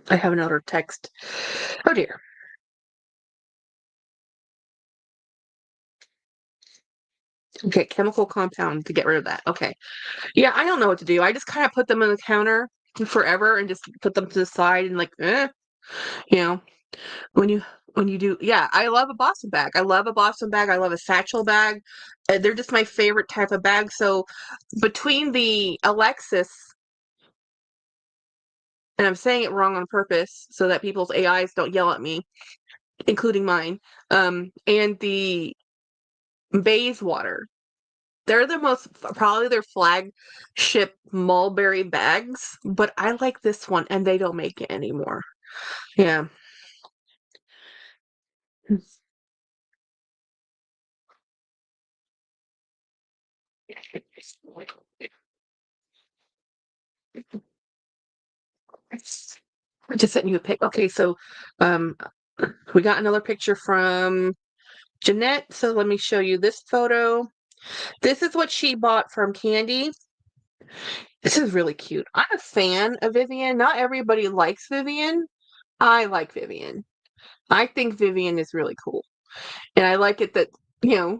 have another text. Oh dear. Okay, chemical compound to get rid of that. Okay. Yeah, I don't know what to do. I just kind of put them on the counter forever and just put them to the side and like, you know, when you do, yeah, I love a Boston bag. I love a Boston bag. I love a satchel bag. They're just my favorite type of bag. So between the Alexis, and I'm saying it wrong on purpose so that people's AIs don't yell at me, including mine, and the Bayswater. They're the most probably their flagship mulberry bags, but I like this one and they don't make it anymore. Yeah. I just sent you a pic. Okay, so um, we got another picture from Jeanette. So let me show you this photo. This is what she bought from Candy. This is really cute. I'm a fan of Vivian. Not everybody likes Vivian. I like Vivian. I think Vivian is really cool. And I like it that,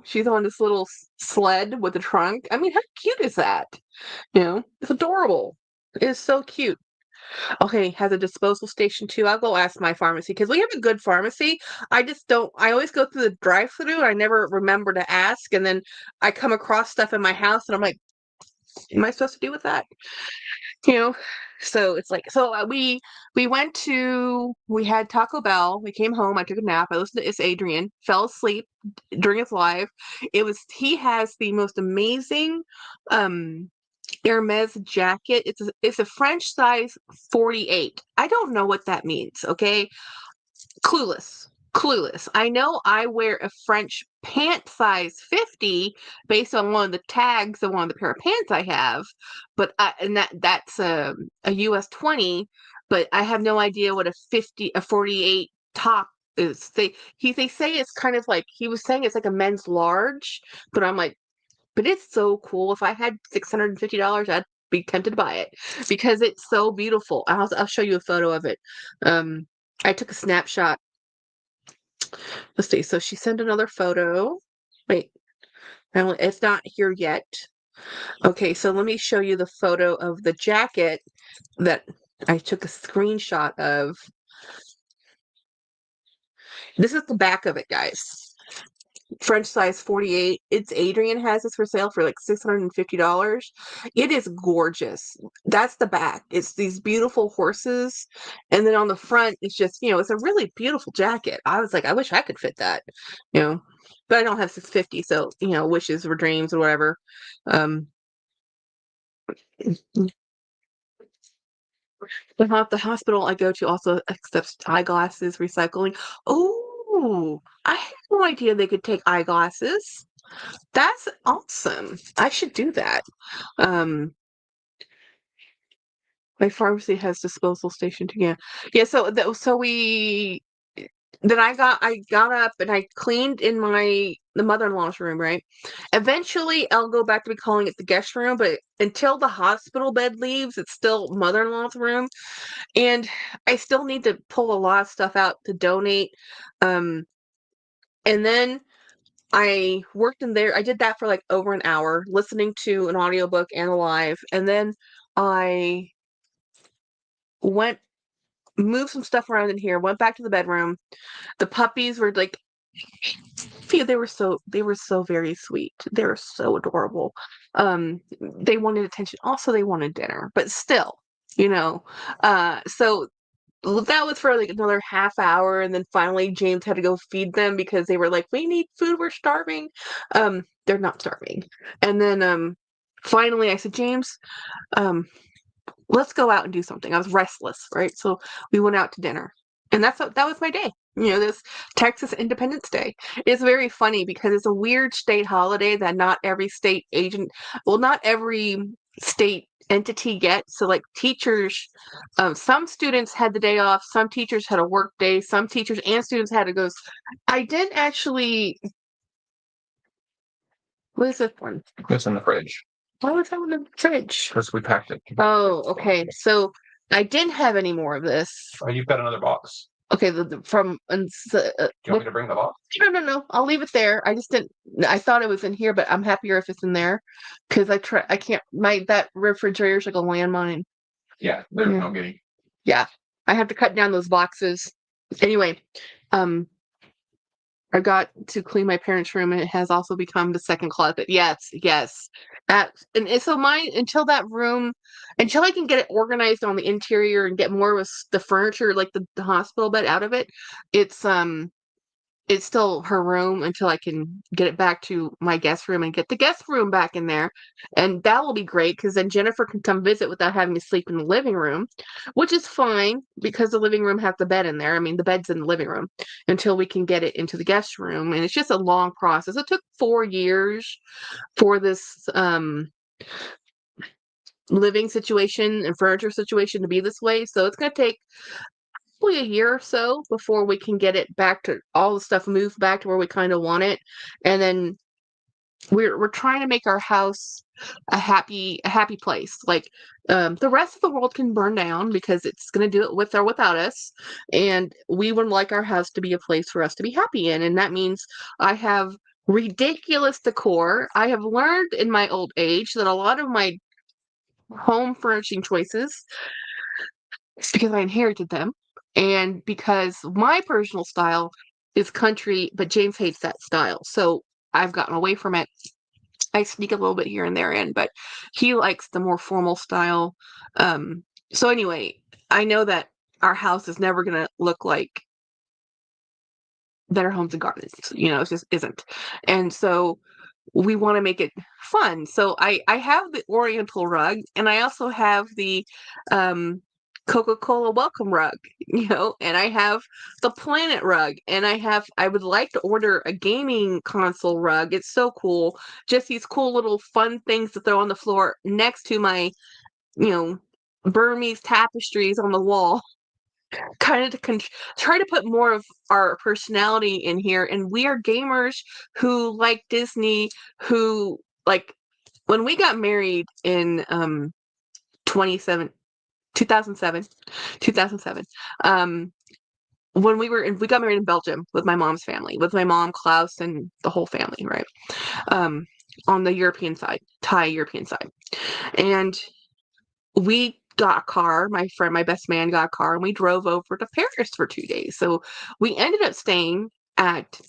she's on this little sled with a trunk. I mean, how cute is that? It's adorable. It is so cute. Okay, has a disposal station too. I'll go ask my pharmacy because we have a good pharmacy. I just don't, I always go through the drive-through. I never remember to ask. And then I come across stuff in my house and I'm like, am I supposed to do with that? you know so it's like we had Taco Bell. We came home, I took a nap, I listened to It's Adrian, fell asleep during his live. He has the most amazing um Hermes jacket. It's a French size 48. I don't know what that means, okay? Clueless. I know I wear a French pant size 50 based on one of the tags of one of the pair of pants I have, but that's a US 20, but I have no idea what a 48 top is. They say it's kind of like, he was saying it's like a men's large, but I'm like, but it's so cool. If I had $650, I'd be tempted to buy it because it's so beautiful. I'll show you a photo of it. I took a snapshot. Let's see. So she sent another photo. Wait, it's not here yet. Okay, so let me show you the photo of the jacket that I took a screenshot of. This is the back of it, guys. French size 48. It's Adrian has this for sale for like $650. It is gorgeous. That's the back. It's these beautiful horses. And then on the front, it's just, it's a really beautiful jacket. I was like, I wish I could fit that, but I don't have 650. So, wishes were dreams or whatever. Um, the hospital I go to also accepts eyeglasses recycling. Oh, I had no idea they could take eyeglasses. That's awesome. I should do that. Um, my pharmacy has disposal station too. Yeah, yeah. So we then I got up and I cleaned in the mother-in-law's room. Right. Eventually, I'll go back to be calling it the guest room, but until the hospital bed leaves, it's still mother-in-law's room, and I still need to pull a lot of stuff out to donate. Um, and then I worked in there. I did that for like over an hour, listening to an audiobook and a live. And then I went, moved some stuff around in here, went back to the bedroom. The puppies were like, they were so very sweet. They were so adorable. They wanted attention. Also, they wanted dinner, but still, you know. So that was for like another half hour, and then finally James had to go feed them because they were like, we need food, we're starving. They're not starving. And then finally I said, James, um let's go out and do something. I was restless, right? So we went out to dinner, and that was my day. This Texas Independence Day. It's very funny because it's a weird state holiday that not every state entity gets. So like teachers, some students had the day off, some teachers had a work day, some teachers and students had to go. I didn't actually. What is this one? It's in the fridge Why was that in the fridge? because we packed it. Oh, okay. So I didn't have any more of this. Oh, you've got another box. Okay, Do you want me to bring the box? No. I'll leave it there. I just didn't. I thought it was in here, but I'm happier if it's in there because I can't. That refrigerator's like a landmine. Yeah, there's no getting. Yeah, I have to cut down those boxes. Anyway, I got to clean my parents' room, and it has also become the second closet. Yes. So mine, until I can get it organized on the interior and get more of the furniture, like the hospital bed, out of it. It's it's still her room until I can get it back to my guest room and get the guest room back in there. And that will be great because then Jennifer can come visit without having to sleep in the living room, which is fine because the living room has the bed in there. I mean, the bed's in the living room until we can get it into the guest room. And it's just a long process. It took 4 years for this living situation and furniture situation to be this way. So it's going to take probably a year or so before we can get it back to all the stuff moved back to where we kind of want it. And then we're trying to make our house a happy place. Like the rest of the world can burn down because it's going to do it with or without us. And we would like our house to be a place for us to be happy in. And that means I have ridiculous decor. I have learned in my old age that a lot of my home furnishing choices, it's because I inherited them and because my personal style is country, but James hates that style. So I've gotten away from it. I sneak a little bit here and there in, but he likes the more formal style. So anyway, I know that our house is never going to look like Better Homes and Gardens. It just isn't. And so we want to make it fun. So I have the Oriental rug and I also have the Coca-Cola welcome rug, and I have the Planet rug and I would like to order a gaming console rug. It's so cool. Just these cool little fun things to throw on the floor next to my, you know, Burmese tapestries on the wall kind of try to put more of our personality in here. And we are gamers who like Disney, who like when we got married in 27 2007 2007 when we got married in Belgium with my mom's family, with my mom, Klaus, and the whole family, right? um on the European side, Thai European side. And we got a car. My best man got a car, and we drove over to Paris for 2 days. So we ended up staying at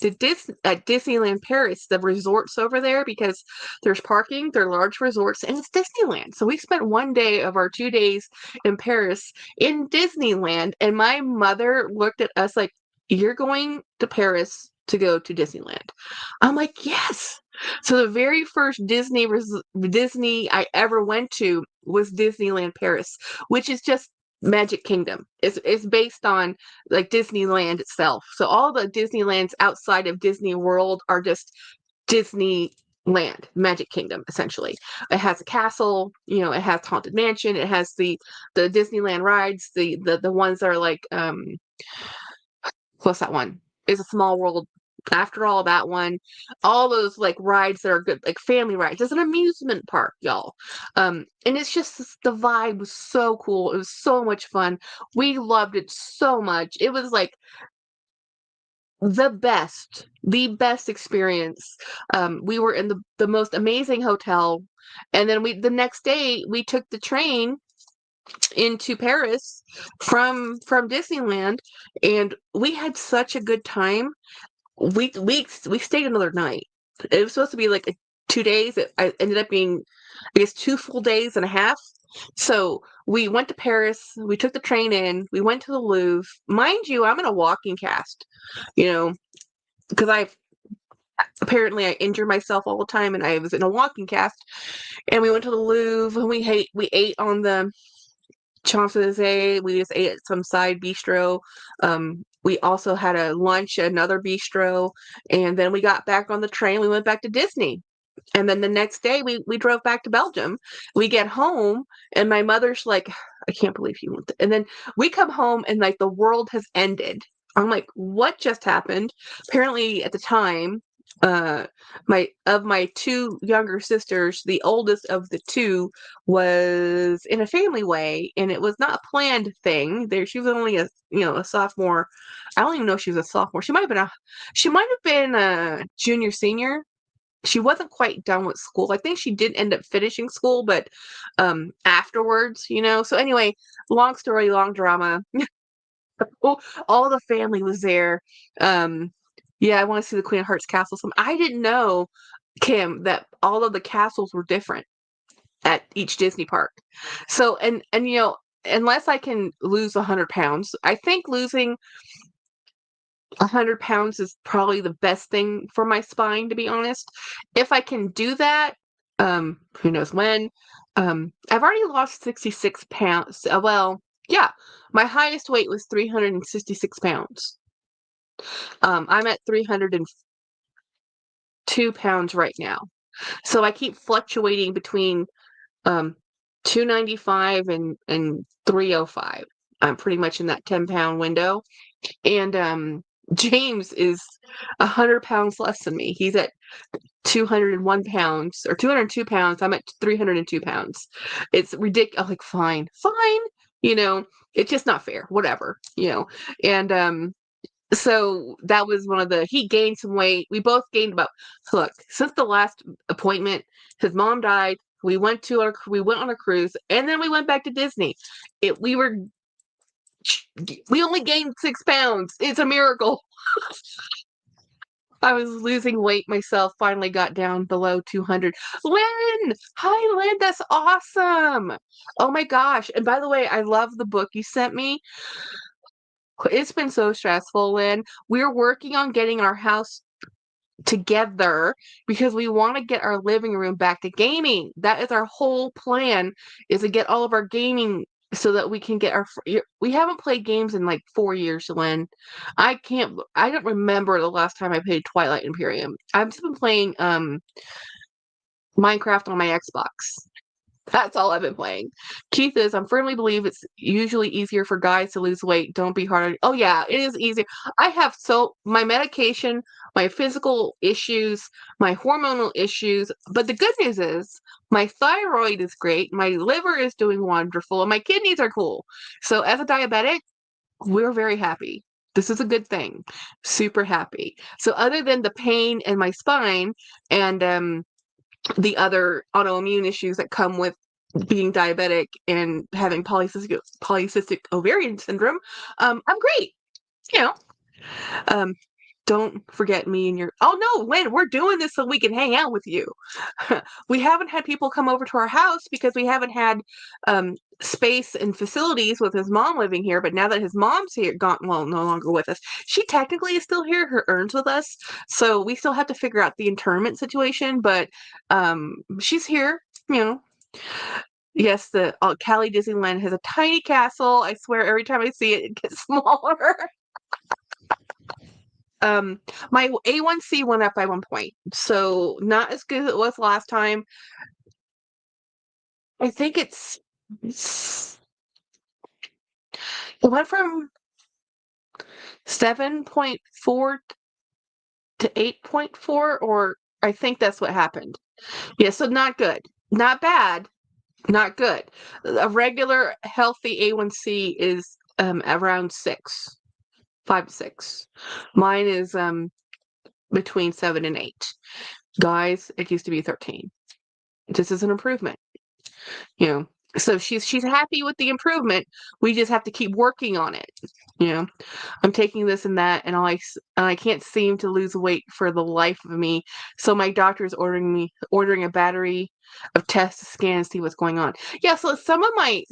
at Disneyland Paris, the resorts over there, because there's parking, they're large resorts, and it's Disneyland. So we spent one day of our 2 days in Paris in Disneyland, and my mother looked at us like, "You're going to Paris to go to Disneyland?" I'm like, "Yes." So the very first Disney I ever went to was Disneyland Paris, which is just Magic Kingdom. It's based on like Disneyland itself. So all the Disneylands outside of Disney World are just Disneyland, Magic Kingdom, essentially. It has a castle, it has Haunted Mansion, it has the Disneyland rides, the ones that are like what's that one? Is a Small World. After all, that one, all those like rides that are good, like family rides. It's an amusement park, y'all. And it's just the vibe was so cool. It was so much fun. We loved it so much. It was like the best experience. We were in the most amazing hotel, and then the next day we took the train into Paris from Disneyland, and we had such a good time. We stayed another night. It was supposed to be like 2 days. I ended up being, I guess, 2 full days and a half. So we went to Paris. We took the train in. We went to the Louvre. Mind you, I'm in a walking cast, because I injure myself all the time, and I was in a walking cast. And we went to the Louvre, and we ate on the Champs-Elysees. We just ate at some side bistro. We also had a lunch at another bistro, and then we got back on the train. We went back to Disney, and then the next day we drove back to Belgium. We get home, and my mother's like, "I can't believe you went." And then we come home, and like the world has ended. I'm like, "What just happened?" Apparently, at the time, uh, my two younger sisters, the oldest of the two was in a family way, and it was not a planned thing. She was only a sophomore. I don't even know if she was a sophomore. She might have been a junior senior. She wasn't quite done with school. I think she did end up finishing school, but afterwards. So anyway, long story, long drama. All the family was there. Yeah, I want to see the Queen of Hearts castle. I didn't know, Kim, that all of the castles were different at each Disney park. So, and unless I can lose 100 pounds, I think losing 100 pounds is probably the best thing for my spine, to be honest. If I can do that, who knows when. I've already lost 66 pounds. Well, yeah, my highest weight was 366 pounds. I'm at 302 pounds right now. So I keep fluctuating between 295 and 305. I'm pretty much in that 10-pound window. And James is 100 pounds less than me. He's at 201 pounds or 202 pounds. I'm at 302 pounds. It's ridiculous. I'm like, fine, fine. You know, it's just not fair. Whatever, you know. And so that was one of the, he gained some weight. We both gained about, look, since the last appointment, his mom died. We went on a cruise, and then we went back to Disney. We only gained 6 pounds. It's a miracle. I was losing weight myself, finally got down below 200. Lynn! Hi, Lynn. That's awesome. Oh my gosh. And by the way, I love the book you sent me. It's been so stressful, Lynn. We're working on getting our house together because we want to get our living room back to gaming. That is our whole plan, is to get all of our gaming so that we can get we haven't played games in like 4 years, Lynn. I don't remember the last time I played Twilight Imperium. I've just been playing Minecraft on my Xbox. That's all I've been playing. Keith is, I firmly believe it's usually easier for guys to lose weight. Don't be hard on. Oh yeah, it is easier. My medication, my physical issues, my hormonal issues. But the good news is my thyroid is great. My liver is doing wonderful, and my kidneys are cool. So as a diabetic, we're very happy. This is a good thing. Super happy. So other than the pain in my spine and the other autoimmune issues that come with being diabetic and having polycystic ovarian syndrome, I'm great. You know, um, don't forget me and your. Oh no, Lynn, we're doing this so we can hang out with you. We haven't had people come over to our house because we haven't had space and facilities with his mom living here. But now that his mom's here, no longer with us. She technically is still here. Her urn's with us, so we still have to figure out the internment situation. But she's here. You know. Yes, the Cali Disneyland has a tiny castle. I swear, every time I see it, it gets smaller. My A1C went up by 1 point, so not as good as it was last time. I think it went from 7.4 to 8.4, or I think that's what happened. Yeah, so not good. Not bad, not good. A regular healthy A1C is around 6, 5 to 6. Mine is between 7 and 8. Guys, it used to be 13. This is an improvement. You know, so she's happy with the improvement. We just have to keep working on it. You know, I'm taking this and that, and I can't seem to lose weight for the life of me. So my doctor is ordering a battery of tests to scan and see what's going on. Yeah, so some of my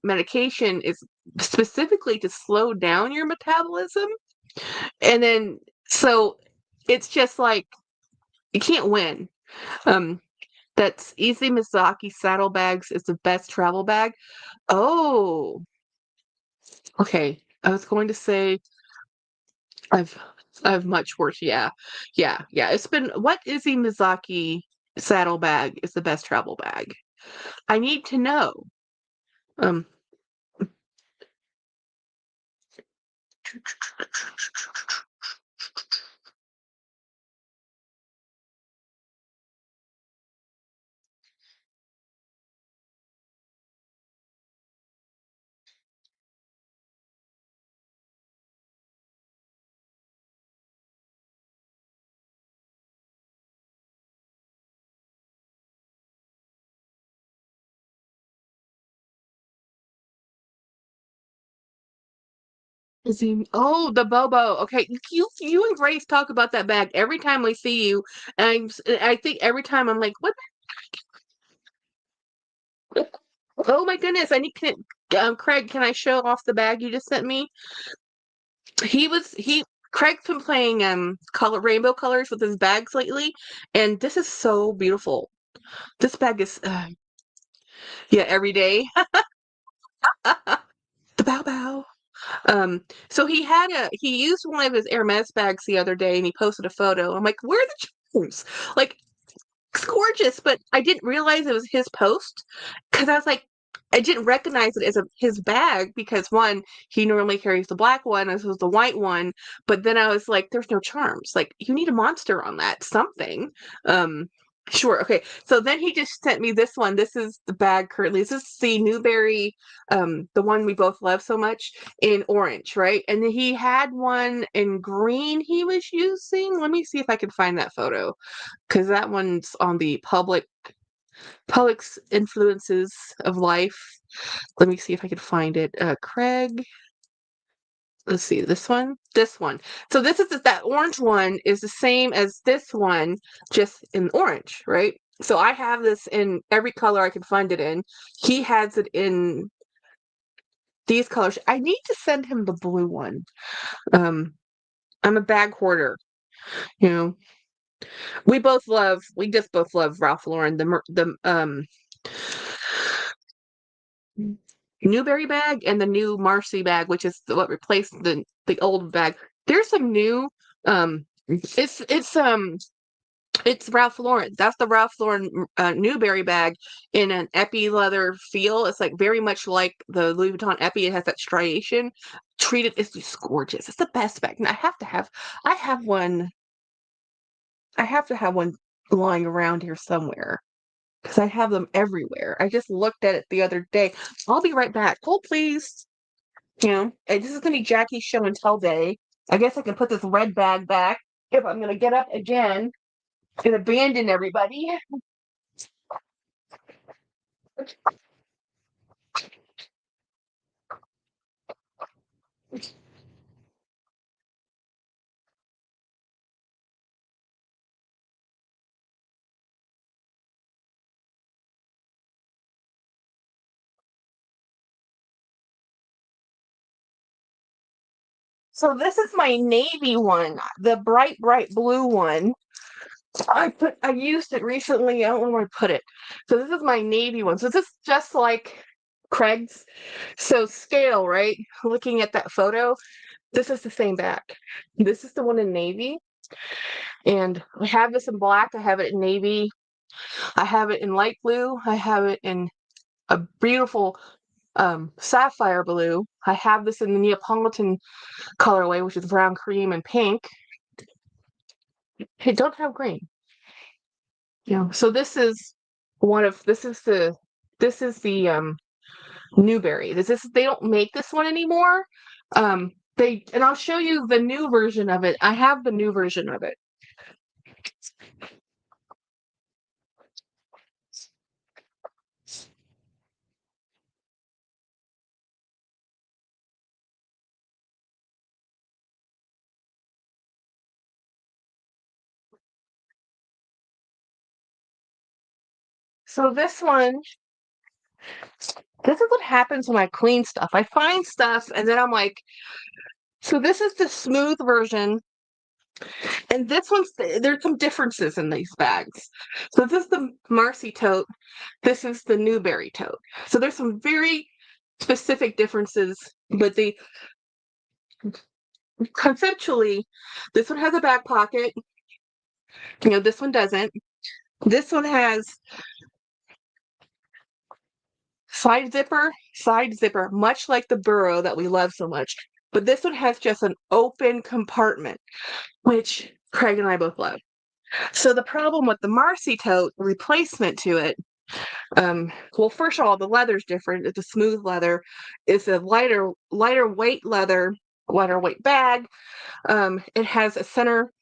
medication is specifically to slow down your metabolism, and then so it's just like you can't win. Um, That's Easy Mizaki Saddlebags is the best travel bag. Oh, okay. I was going to say I've I've much worse. Yeah. Yeah. Yeah. It's been what Izzy Mizaki saddlebag is the best travel bag? I need to know. Um Izzy, oh, the Bobo. Okay. You and Grace talk about that bag every time we see you. And I think every time I'm like, what oh my goodness, Craig, can I show off the bag you just sent me? He Craig's been playing rainbow colors with his bags lately, and this is so beautiful. This bag is yeah, every day. The bow bow. So he used one of his Hermes bags the other day and he posted a photo. I'm like, where are the charms? Like, it's gorgeous, but I didn't realize it was his post because I was like, I didn't recognize it as his bag because one, he normally carries the black one, this was the white one, but then I was like, there's no charms. Like, you need a monster on that, something. Um, sure, okay. So then he just sent me this one. This is the bag currently. This is the Newberry, the one we both love so much in orange, right? And then he had one in green he was using. Let me see if I can find that photo because that one's on the public's influences of life. Let me see if I can find it. Craig. Let's see, this one. So this is that orange one is the same as this one, just in orange, right? So I have this in every color I can find it in. He has it in these colors. I need to send him the blue one. I'm a bag hoarder, you know. We just both love Ralph Lauren. The Newberry bag and the new Marcy bag, which is what replaced the old bag. There's some new it's Ralph Lauren. That's the Ralph Lauren Newberry bag in an epi leather feel. It's like very much like the Louis Vuitton epi. It has that striation. It's just gorgeous. It's the best bag. And I have one lying around here somewhere because I have them everywhere. I just looked at it the other day. I'll be right back. Hold, please. You know, and this is going to be Jackie's show and tell day. I guess I can put this red bag back if I'm going to get up again and abandon everybody. So this is my navy one, the bright blue one. I used it recently. I don't know where I put it. So this is my navy one. So this is just like Craig's. So scale, right? Looking at that photo, this is the same bag. This is the one in navy. And I have this in black. I have it in navy. I have it in light blue. I have it in a beautiful sapphire blue. I have this in the Neapolitan colorway, which is brown cream and pink. Hey, don't have green. Yeah. So this is the Newberry. They don't make this one anymore. And I'll show you the new version of it. I have the new version of it. So this is what happens when I clean stuff. I find stuff and then I'm like, so this is the smooth version. And there's some differences in these bags. So this is the Marcy tote. This is the Newberry tote. So there's some very specific differences, but conceptually, this one has a back pocket. You know, this one doesn't. This one has side zipper, much like the Burrow that we love so much. But this one has just an open compartment, which Craig and I both love. So the problem with the Marcy tote replacement to it, well, first of all, the leather's different. It's a smooth leather. It's a lighter weight bag. It has a center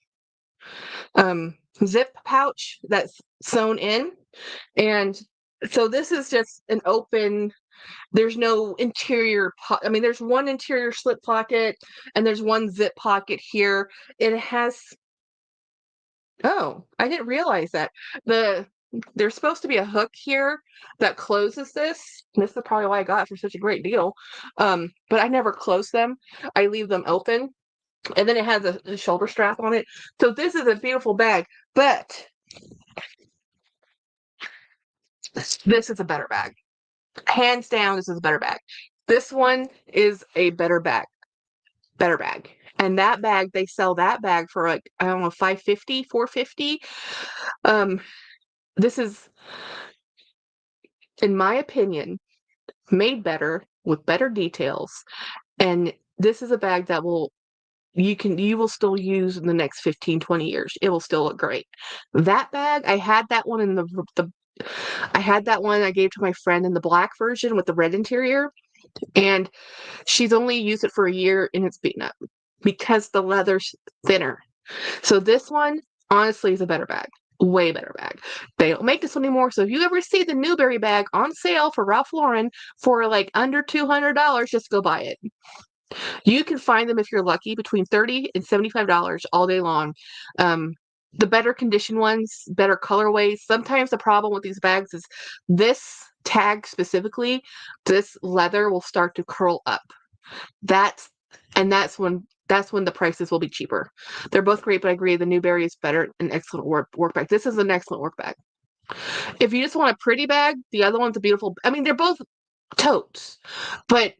zip pouch that's sewn in, and so this is just an open. There's no interior. I mean, there's one interior slip pocket, and there's one zip pocket here. It has. Oh, I didn't realize that. There's supposed to be a hook here that closes this. This is probably why I got it for such a great deal. But I never close them. I leave them open. And then it has a shoulder strap on it. So this is a beautiful bag, but this is a better bag. Hands down, this is a better bag. This one is a better bag. Better bag. And that bag, they sell that bag for like, I don't know, $550, $450. This is, in my opinion, made better with better details. And this is a bag that you will still use in the next 15, 20 years. It will still look great. That bag, I had that one in I had that one I gave to my friend in the black version with the red interior, and she's only used it for a year and it's beaten up because the leather's thinner. So this one, honestly, is a better bag. Way better bag. They don't make this one anymore. So if you ever see the Newberry bag on sale for Ralph Lauren for like under $200, just go buy it. You can find them if you're lucky between $30 and $75 all day long. The better conditioned ones, better colorways. Sometimes the problem with these bags is this tag specifically, this leather will start to curl up. That's when the prices will be cheaper. They're both great, but I agree the Newberry is better, an excellent work bag. This is an excellent work bag. If you just want a pretty bag, the other one's a beautiful. I mean, they're both totes, but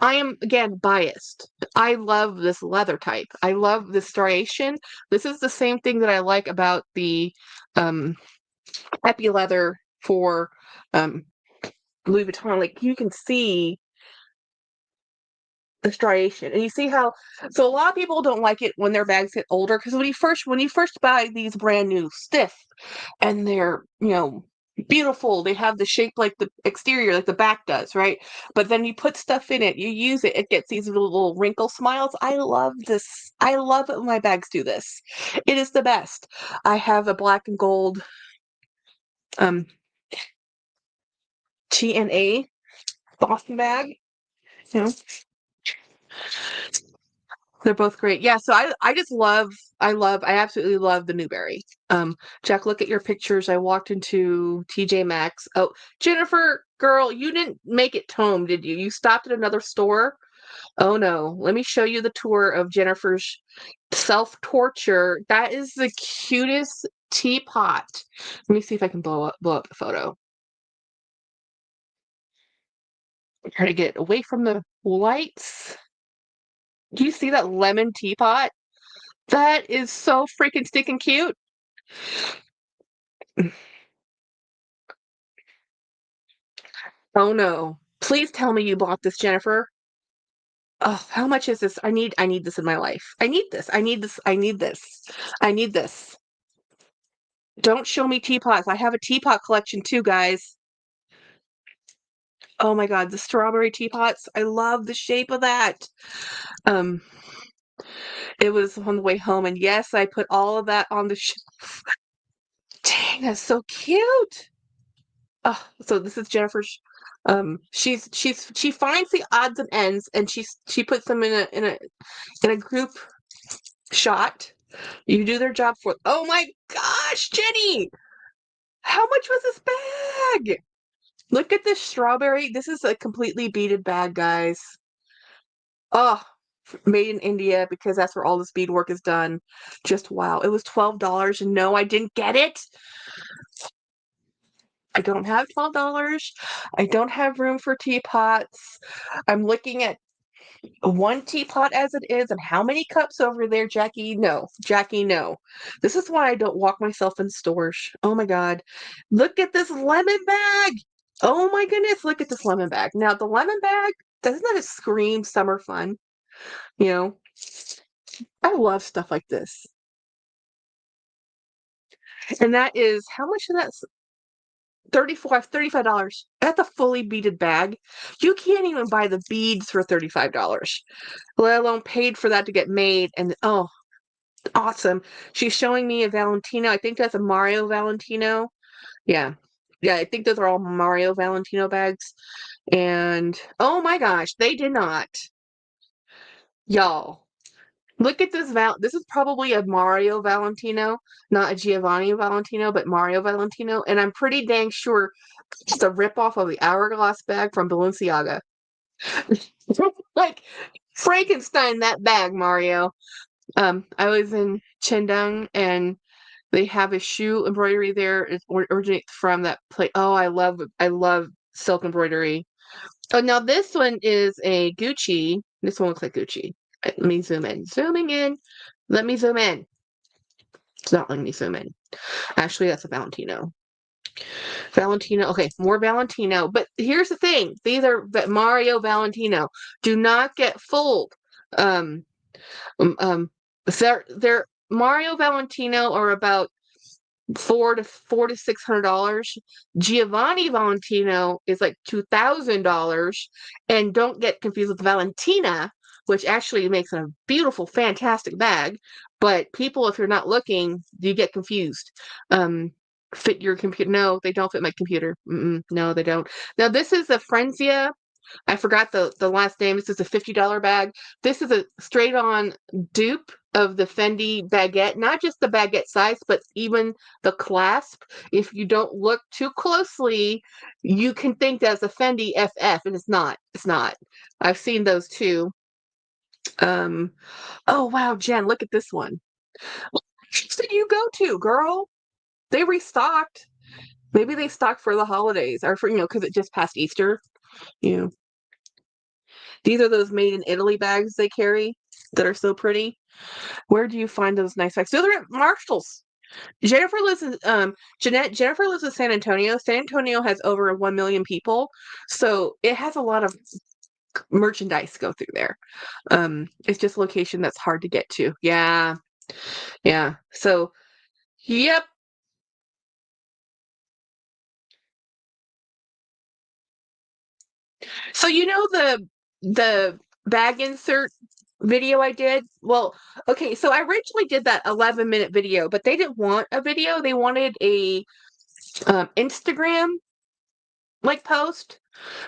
I am, again, biased. I love this leather type. I love the striation. This is the same thing that I like about the epi leather for Louis Vuitton. Like, you can see the striation, and you see how. So a lot of people don't like it when their bags get older, because when you first buy these brand new stiff, and they're beautiful. They have the shape like the exterior, like the back does, right? But then you put stuff in it, you use it, it gets these little wrinkle smiles. I love this. I love it when my bags do this. It is the best. I have a black and gold um TNA Boston bag. You know, they're both great. Yeah, so I absolutely love the Newberry. Jack, look at your pictures. I walked into TJ Maxx. Oh, Jennifer, girl, you didn't make it home, did you? You stopped at another store? Oh no. Let me show you the tour of Jennifer's self-torture. That is the cutest teapot. Let me see if I can blow up the photo. Try to get away from the lights. Do you see that lemon teapot? That is so freaking stinking cute. Oh no. Please tell me you bought this, Jennifer. Oh, how much is this? I need this in my life. I need this. I need this. I need this. I need this. Don't show me teapots. I have a teapot collection too, guys. Oh my god, the strawberry teapots. I love the shape of that. Um, it was on the way home, and yes, I put all of that on the shelf. Dang, that's so cute. Oh, so this is Jennifer's. She finds the odds and ends, and she puts them in a group shot. You do their job for. Oh my gosh, Jenny! How much was this bag? Look at this strawberry. This is a completely beaded bag, guys. Oh, made in India, because that's where all this beadwork is done. Just wow. It was $12, and no, I didn't get it. I don't have $12. I don't have room for teapots. I'm looking at one teapot as it is, and how many cups over there, Jackie? No, Jackie, no. This is why I don't walk myself in stores. Oh my god. Look at this lemon bag. Oh my goodness, look at this lemon bag. Now, the lemon bag, doesn't that scream summer fun? You know, I love stuff like this. And that is, how much is that? $35. That's a fully beaded bag. You can't even buy the beads for $35, let alone paid for that to get made. And oh, awesome. She's showing me a Valentino. I think that's a Mario Valentino. Yeah. Yeah, I think those are all Mario Valentino bags. And oh my gosh, they did not. Y'all, look at this this is probably a Mario Valentino, not a Giovanni Valentino, but Mario Valentino. And I'm pretty dang sure it's a ripoff of the Hourglass bag from Balenciaga. Like, Frankenstein that bag, Mario. I was in Chendong and they have a shoe embroidery there. It originates from that place. Oh, I love silk embroidery. Oh, now this one is a Gucci. This one looks like Gucci. Let me zoom in. Zooming in. Let me zoom in. It's not letting me zoom in. Actually, that's a Valentino. Valentino. Okay, more Valentino. But here's the thing. These are Mario Valentino. Do not get fooled. Um, um, um, they're Mario Valentino are about four to $600. Giovanni Valentino is like $2,000, and don't get confused with Valentina, which actually makes a beautiful, fantastic bag. But people, if you're not looking, you get confused. Fit your computer? No, they don't fit my computer. No, they don't. Now this is a Frenzia. I forgot the last name. This is a $50 bag. This is a straight on dupe of the Fendi baguette, not just the baguette size, but even the clasp. If you don't look too closely, you can think that's a Fendi FF, and it's not. It's not. I've seen those too. Oh wow, Jen, look at this one. What did you go to, girl? They restocked. Maybe they stocked for the holidays or for because it just passed Easter. You know. These are those made in Italy bags they carry that are so pretty. Where do you find those nice bags? So they're at Marshalls. Jennifer lives in Jennifer lives in San Antonio. San Antonio has over 1 million people, so it has a lot of merchandise go through there. It's just a location that's hard to get to. Yeah, yeah. So, yep. So the bag insert video I did? Well, okay, so I originally did that 11-minute video, but they didn't want a video. They wanted a Instagram like post.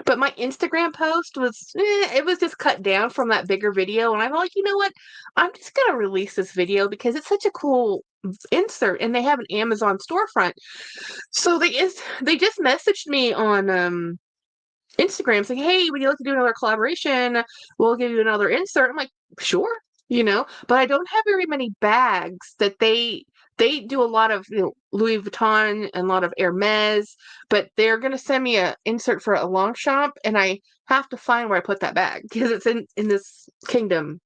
But my Instagram post was it was just cut down from that bigger video, and I'm like, you know what? I'm just gonna release this video because it's such a cool insert, and they have an Amazon storefront. So they just messaged me on Instagram saying, "Hey, would you like to do another collaboration? We'll give you another insert." I'm like, "Sure," but I don't have very many bags that they do a lot of Louis Vuitton and a lot of Hermes, but they're gonna send me a insert for a long shop, and I have to find where I put that bag because it's in this kingdom.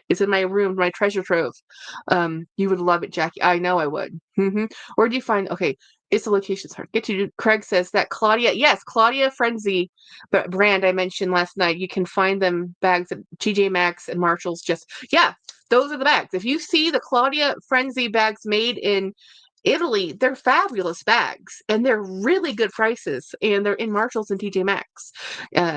It's in my room, my treasure trove. You would love it, Jackie. I know I would. Where do you find? Okay, it's the location's hard. Get you. Craig says that Claudia. Yes, Claudia Frenzy brand I mentioned last night. You can find them bags at TJ Maxx and Marshalls. Just yeah, those are the bags. If you see the Claudia Frenzy bags made in Italy, they're fabulous bags and they're really good prices. And they're in Marshalls and TJ Maxx.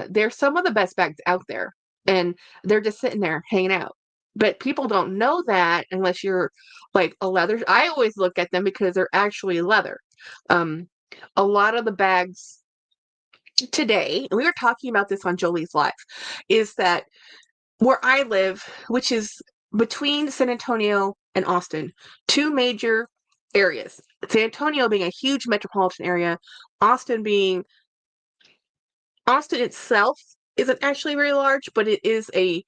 They're some of the best bags out there, and they're just sitting there hanging out. But people don't know that unless you're like a leather. I always look at them because they're actually leather. Um, a lot of the bags today, and we were talking about this on Jolie's Live, is that where I live, which is between San Antonio and Austin, two major areas. San Antonio being a huge metropolitan area, Austin being Austin itself isn't actually very large, but it's a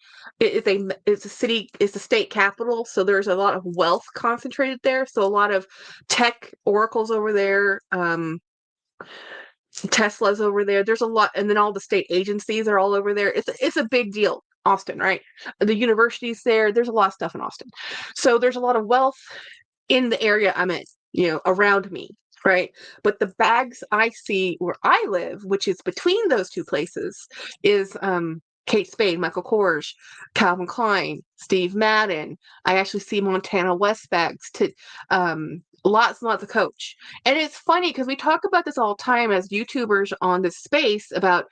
city, it's a state capital, so there's a lot of wealth concentrated there. So a lot of tech oracles over there, Tesla's over there. There's a lot, and then all the state agencies are all over there. It's a big deal, Austin, right? The university's there. There's a lot of stuff in Austin, so there's a lot of wealth in the area I'm in, around me, right? But the bags I see where I live, which is between those two places, is Kate Spade, Michael Kors, Calvin Klein, Steve Madden. I actually see Montana West bags to lots and lots of Coach. And it's funny because we talk about this all the time as YouTubers on this space about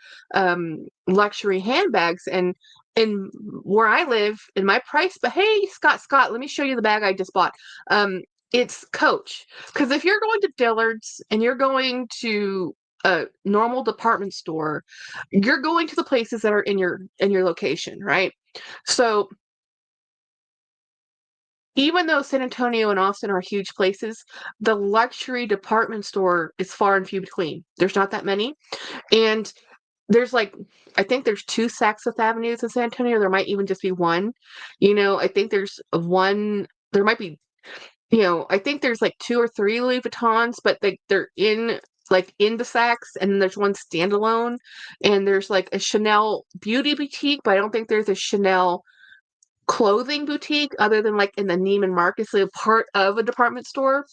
luxury handbags and in where I live in my price. But hey, Scott, let me show you the bag I just bought. It's Coach. Because if you're going to Dillard's and you're going to a normal department store, you're going to the places that are in your location, right? So even though San Antonio and Austin are huge places, the luxury department store is far and few between. There's not that many. And there's like, I think there's 2 Saks Fifth Avenues in San Antonio. There might even just be one. I think there's one. There might be. I think there's like 2 or 3 Louis Vuittons, but they're in the Saks, and then there's one standalone, and there's like a Chanel beauty boutique, but I don't think there's a Chanel clothing boutique other than like in the Neiman Marcus, so part of a department store.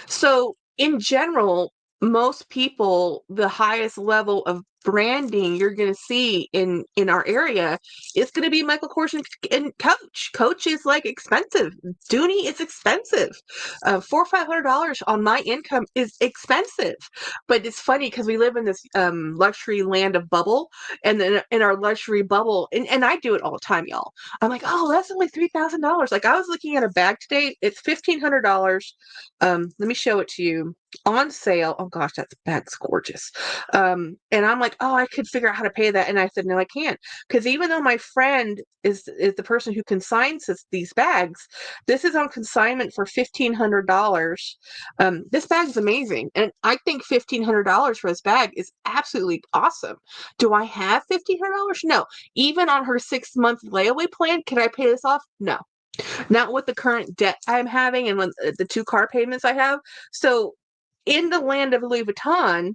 So in general, most people, the highest level of branding you're going to see in our area is going to be Michael Kors and Coach. Coach is like expensive. Dooney is expensive. $400-500 on my income is expensive. But it's funny because we live in this luxury land of bubble, and then in our luxury bubble, and I do it all the time, y'all. I'm like, oh, that's only $3,000. Like I was looking at a bag today. It's $1,500. Let me show it to you. On sale. Oh gosh, that bag's gorgeous. And I'm like, oh, I could figure out how to pay that. And I said, no, I can't. Because even though my friend is the person who consigns these bags, this is on consignment for $1,500. This bag is amazing. And I think $1,500 for this bag is absolutely awesome. Do I have $1,500? No. Even on her 6-month layaway plan, can I pay this off? No. Not with the current debt I'm having and with the 2 car payments I have. So in the land of Louis Vuitton,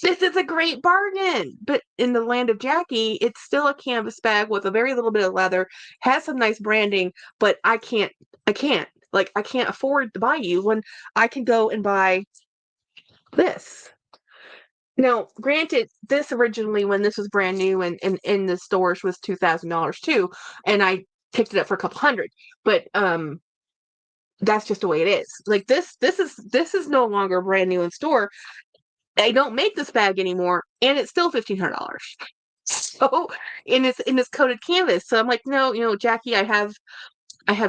this is a great bargain. But in the land of Jackie, it's still a canvas bag with a very little bit of leather, has some nice branding, but I can't. Like, I can't afford to buy you when I can go and buy this. Now, granted, this originally, when this was brand new and in the stores, was $2,000 too, and I picked it up for a couple hundred. But that's just the way it is. Like this is no longer brand new in store. They don't make this bag anymore, and it's still $1,500. So, and it's in this coated canvas. So I'm like, no, Jackie, I have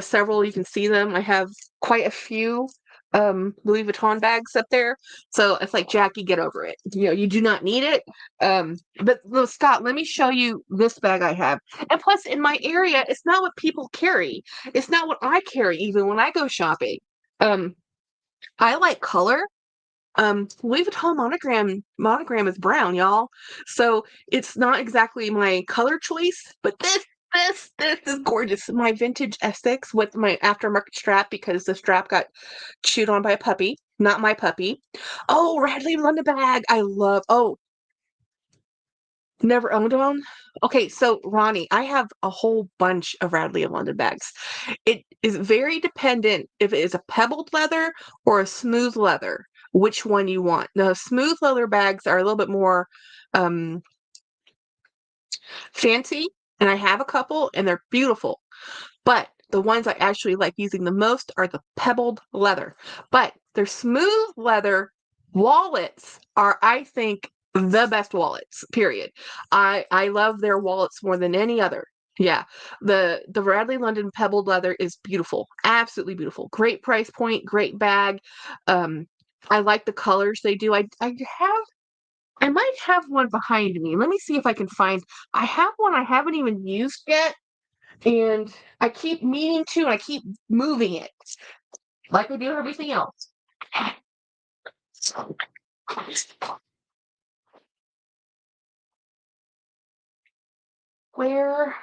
several. You can see them. I have quite a few Louis Vuitton bags up there. So it's like, Jackie, get over it. You do not need it. But Scott, let me show you this bag I have. And plus, in my area, it's not what people carry. It's not what I carry even when I go shopping. Um, I like color. Louis Vuitton monogram is brown, y'all. So it's not exactly my color choice, but this is gorgeous. My vintage Essex with my aftermarket strap, because the strap got chewed on by a puppy, not my puppy. Oh, Radley London bag. I love. Oh, never owned one. Okay, so Ronnie, I have a whole bunch of Radley and London bags. It is very dependent if it is a pebbled leather or a smooth leather, which one you want. The smooth leather bags are a little bit more um, fancy, and I have a couple, and they're beautiful. But the ones I actually like using the most are the pebbled leather. But their smooth leather wallets are, I think, the best wallets, period. I love their wallets more than any other. Yeah. The Radley London pebbled leather is beautiful. Absolutely beautiful. Great price point, great bag. I like the colors they do. I might have one behind me. Let me see if I can find. I have one I haven't even used yet, and I keep meaning to, and I keep moving it, like I do everything else. Where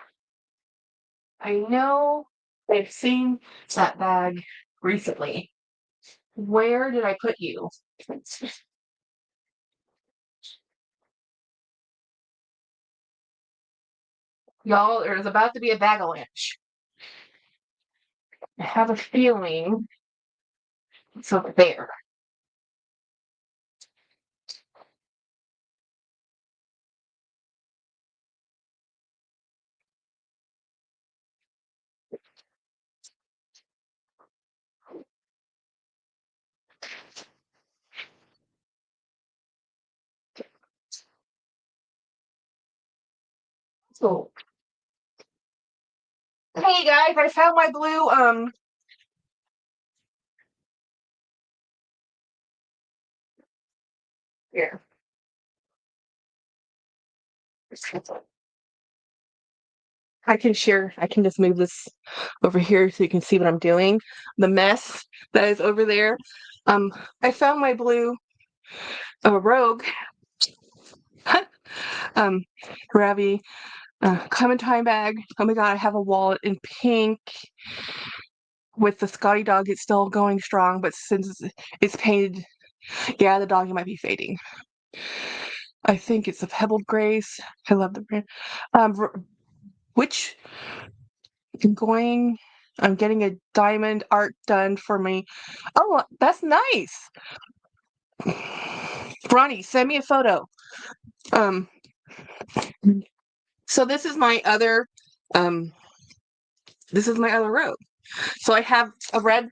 I know I've seen that bag recently. Where did I put you? Y'all, there's about to be a bag of lunch. I have a feeling it's over there. So, hey guys, I found my blue here. I can just move this over here so you can see what I'm doing. The mess that is over there. I found my blue Rogue. Ravi, Clementine bag. Oh my god, I have a wallet in pink with the Scotty dog. It's still going strong, but since it's painted, yeah, the dog might be fading. I think it's a pebbled grace. I love the brand. Which I'm getting a diamond art done for me. Oh, that's nice. Ronnie, send me a photo. So this is my other robe. So I have a red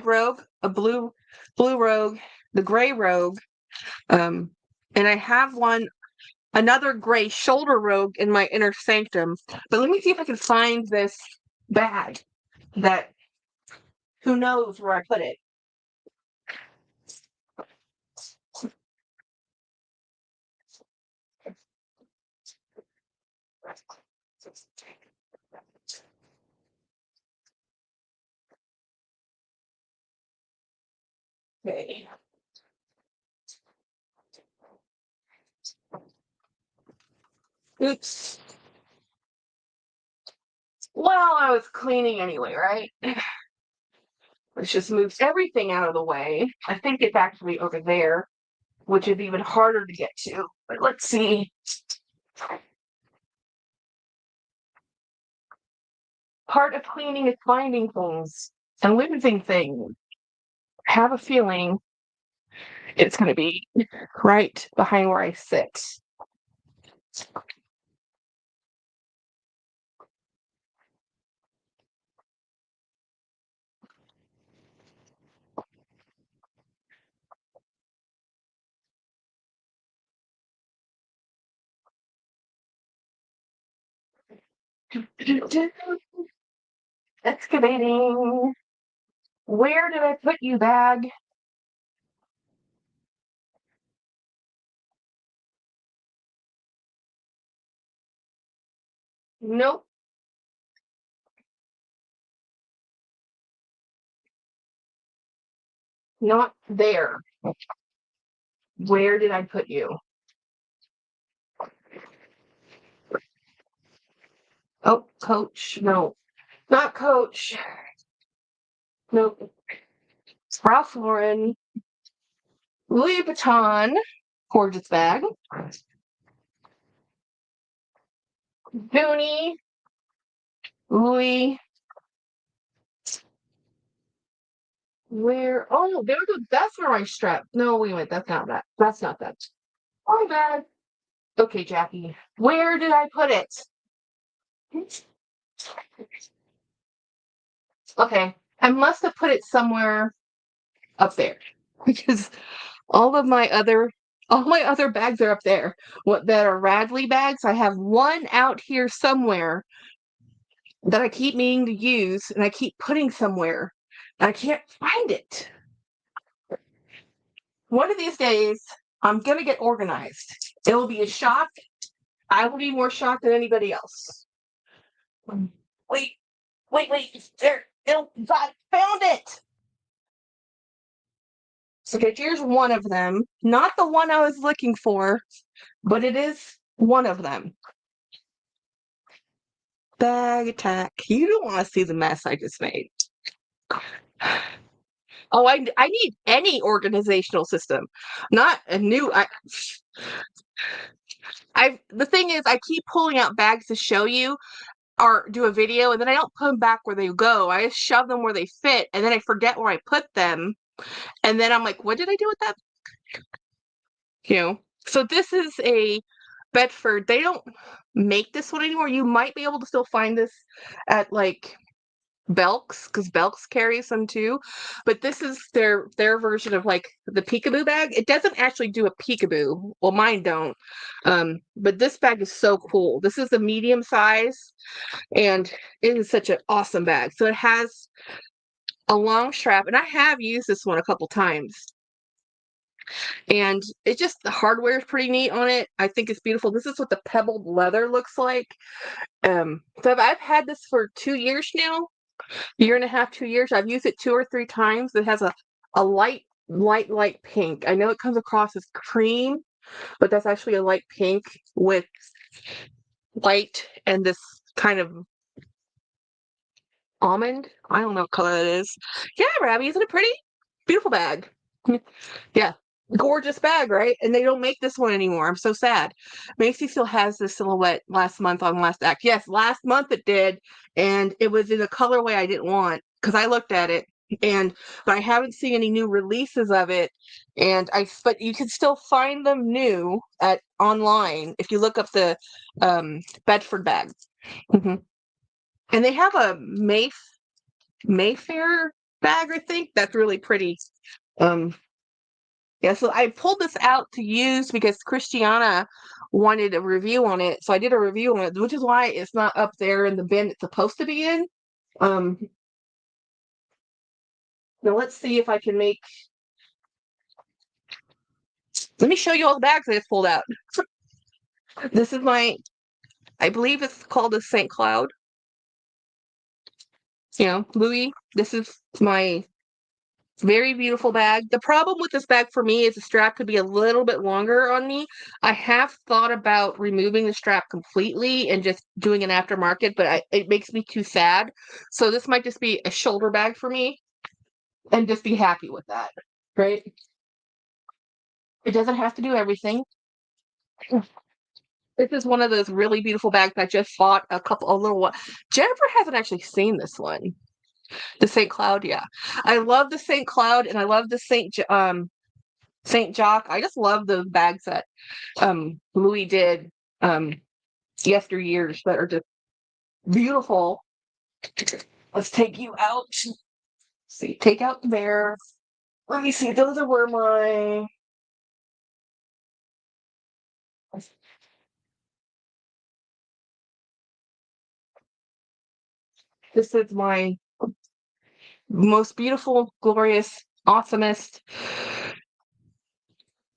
robe, a blue robe, the gray robe, and I have another gray shoulder robe in my inner sanctum. But let me see if I can find this bag that who knows where I put it. Okay. Oops. Well, I was cleaning anyway, right? Let's just move everything out of the way. I think it's actually over there, which is even harder to get to. But let's see. Part of cleaning is finding things and losing things. I have a feeling it's going to be right behind where I sit. Excavating. Where did I put you, bag? Nope. Not there. Where did I put you? Oh, Coach. No, not Coach. Nope. Ralph Lauren. Louis Vuitton. Gorgeous bag. Dooney. Louis. Where? Oh, that's where I strapped. No, wait a minute. That's not that. That's not that. Oh, bad. Okay, Jackie. Where did I put it? Okay. I must have put it somewhere up there because all my other bags are up there. What that are Radley bags? I have one out here somewhere that I keep meaning to use and I keep putting somewhere. And I can't find it. One of these days, I'm gonna get organized. It will be a shock. I will be more shocked than anybody else. Wait. There. I found it. Okay, here's one of them. Not the one I was looking for, but it is one of them. Bag attack. You don't want to see the mess I just made. Oh, I need any organizational system, not a new. The thing is, I keep pulling out bags to show you or do a video, and then I don't put them back where they go. I just shove them where they fit, and then I forget where I put them, and then I'm like, what did I do with that? So this is a Bedford. They don't make this one anymore. You might be able to still find this at like Belk's because Belk's carries them too. But this is their version of like the peekaboo bag. It doesn't actually do a peekaboo. Well, mine don't. But this bag is so cool. This is a medium size and it is such an awesome bag. So it has a long strap, and I have used this one a couple times. And it just the hardware is pretty neat on it. I think it's beautiful. This is what the pebbled leather looks like. So I've had this for 2 years now, year and a half, 2 years. I've used it 2 or 3 times. It has a light pink. I know it comes across as cream, but that's actually a light pink with white and this kind of almond. I don't know what color that is. Yeah, Rabbi, isn't it pretty? Beautiful bag. Yeah, gorgeous bag, right? And they don't make this one anymore. I'm so sad. Macy still has this silhouette last month on Last Act. Yes, last month it did, and it was in a colorway I didn't want because I looked at it, but I haven't seen any new releases of it. But you can still find them new at online if you look up the Bedford bag. Mhm. And they have a Mayfair bag, I think that's really pretty. Um, yeah, so I pulled this out to use because Christiana wanted a review on it. So I did a review on it, which is why it's not up there in the bin it's supposed to be in. Um, Now let's see if I can make. Let me show you all the bags I just pulled out. This is I believe it's called a St. Cloud. Louis. This is my very beautiful bag. The problem with this bag for me is the strap could be a little bit longer on me. I have thought about removing the strap completely and just doing an aftermarket, but it makes me too sad. So this might just be a shoulder bag for me and just be happy with that, right? It doesn't have to do everything. This is one of those really beautiful bags I just bought a little while. Jennifer hasn't actually seen this one. The St. Cloud, yeah. I love the St. Cloud and I love the St. Jock. I just love the bags that Louis did yesteryears that are just beautiful. Let's take you out. See, take out the bear. Let me see. Those are where my. This is my most beautiful, glorious, awesomest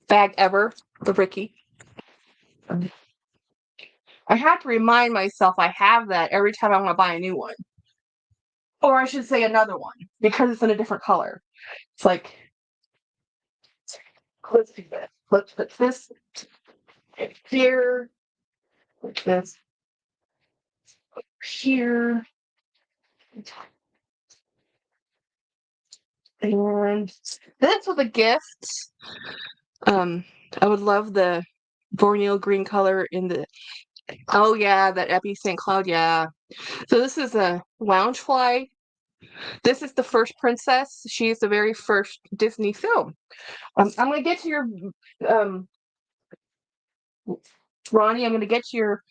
bag ever. The Ricky. I have to remind myself I have that every time I want to buy a new one. Or I should say another one because it's in a different color. It's like, let's do this. Let's put this here, put this here, and this was a gift. I would love the Borneo green color in the. Oh yeah, that Epi St. Cloud. Yeah. So this is a Loungefly. This is the first princess. She is the very first Disney film. I'm gonna get to your um, Ronnie. I'm gonna get to your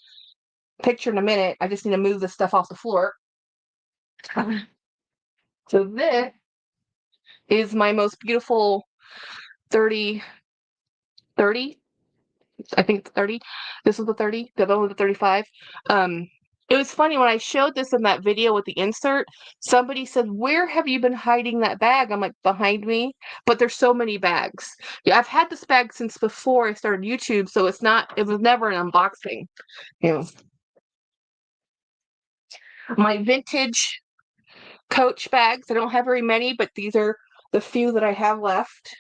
picture in a minute. I just need to move this stuff off the floor. So this is my most beautiful 30. I think it's 30. This was the 30. The other one was the 35. It was funny when I showed this in that video with the insert, somebody said, "Where have you been hiding that bag?" I'm like, "Behind me." But there's so many bags. Yeah, I've had this bag since before I started YouTube, so it was never an unboxing. You know. My vintage Coach bags. I don't have very many, but these are the few that I have left.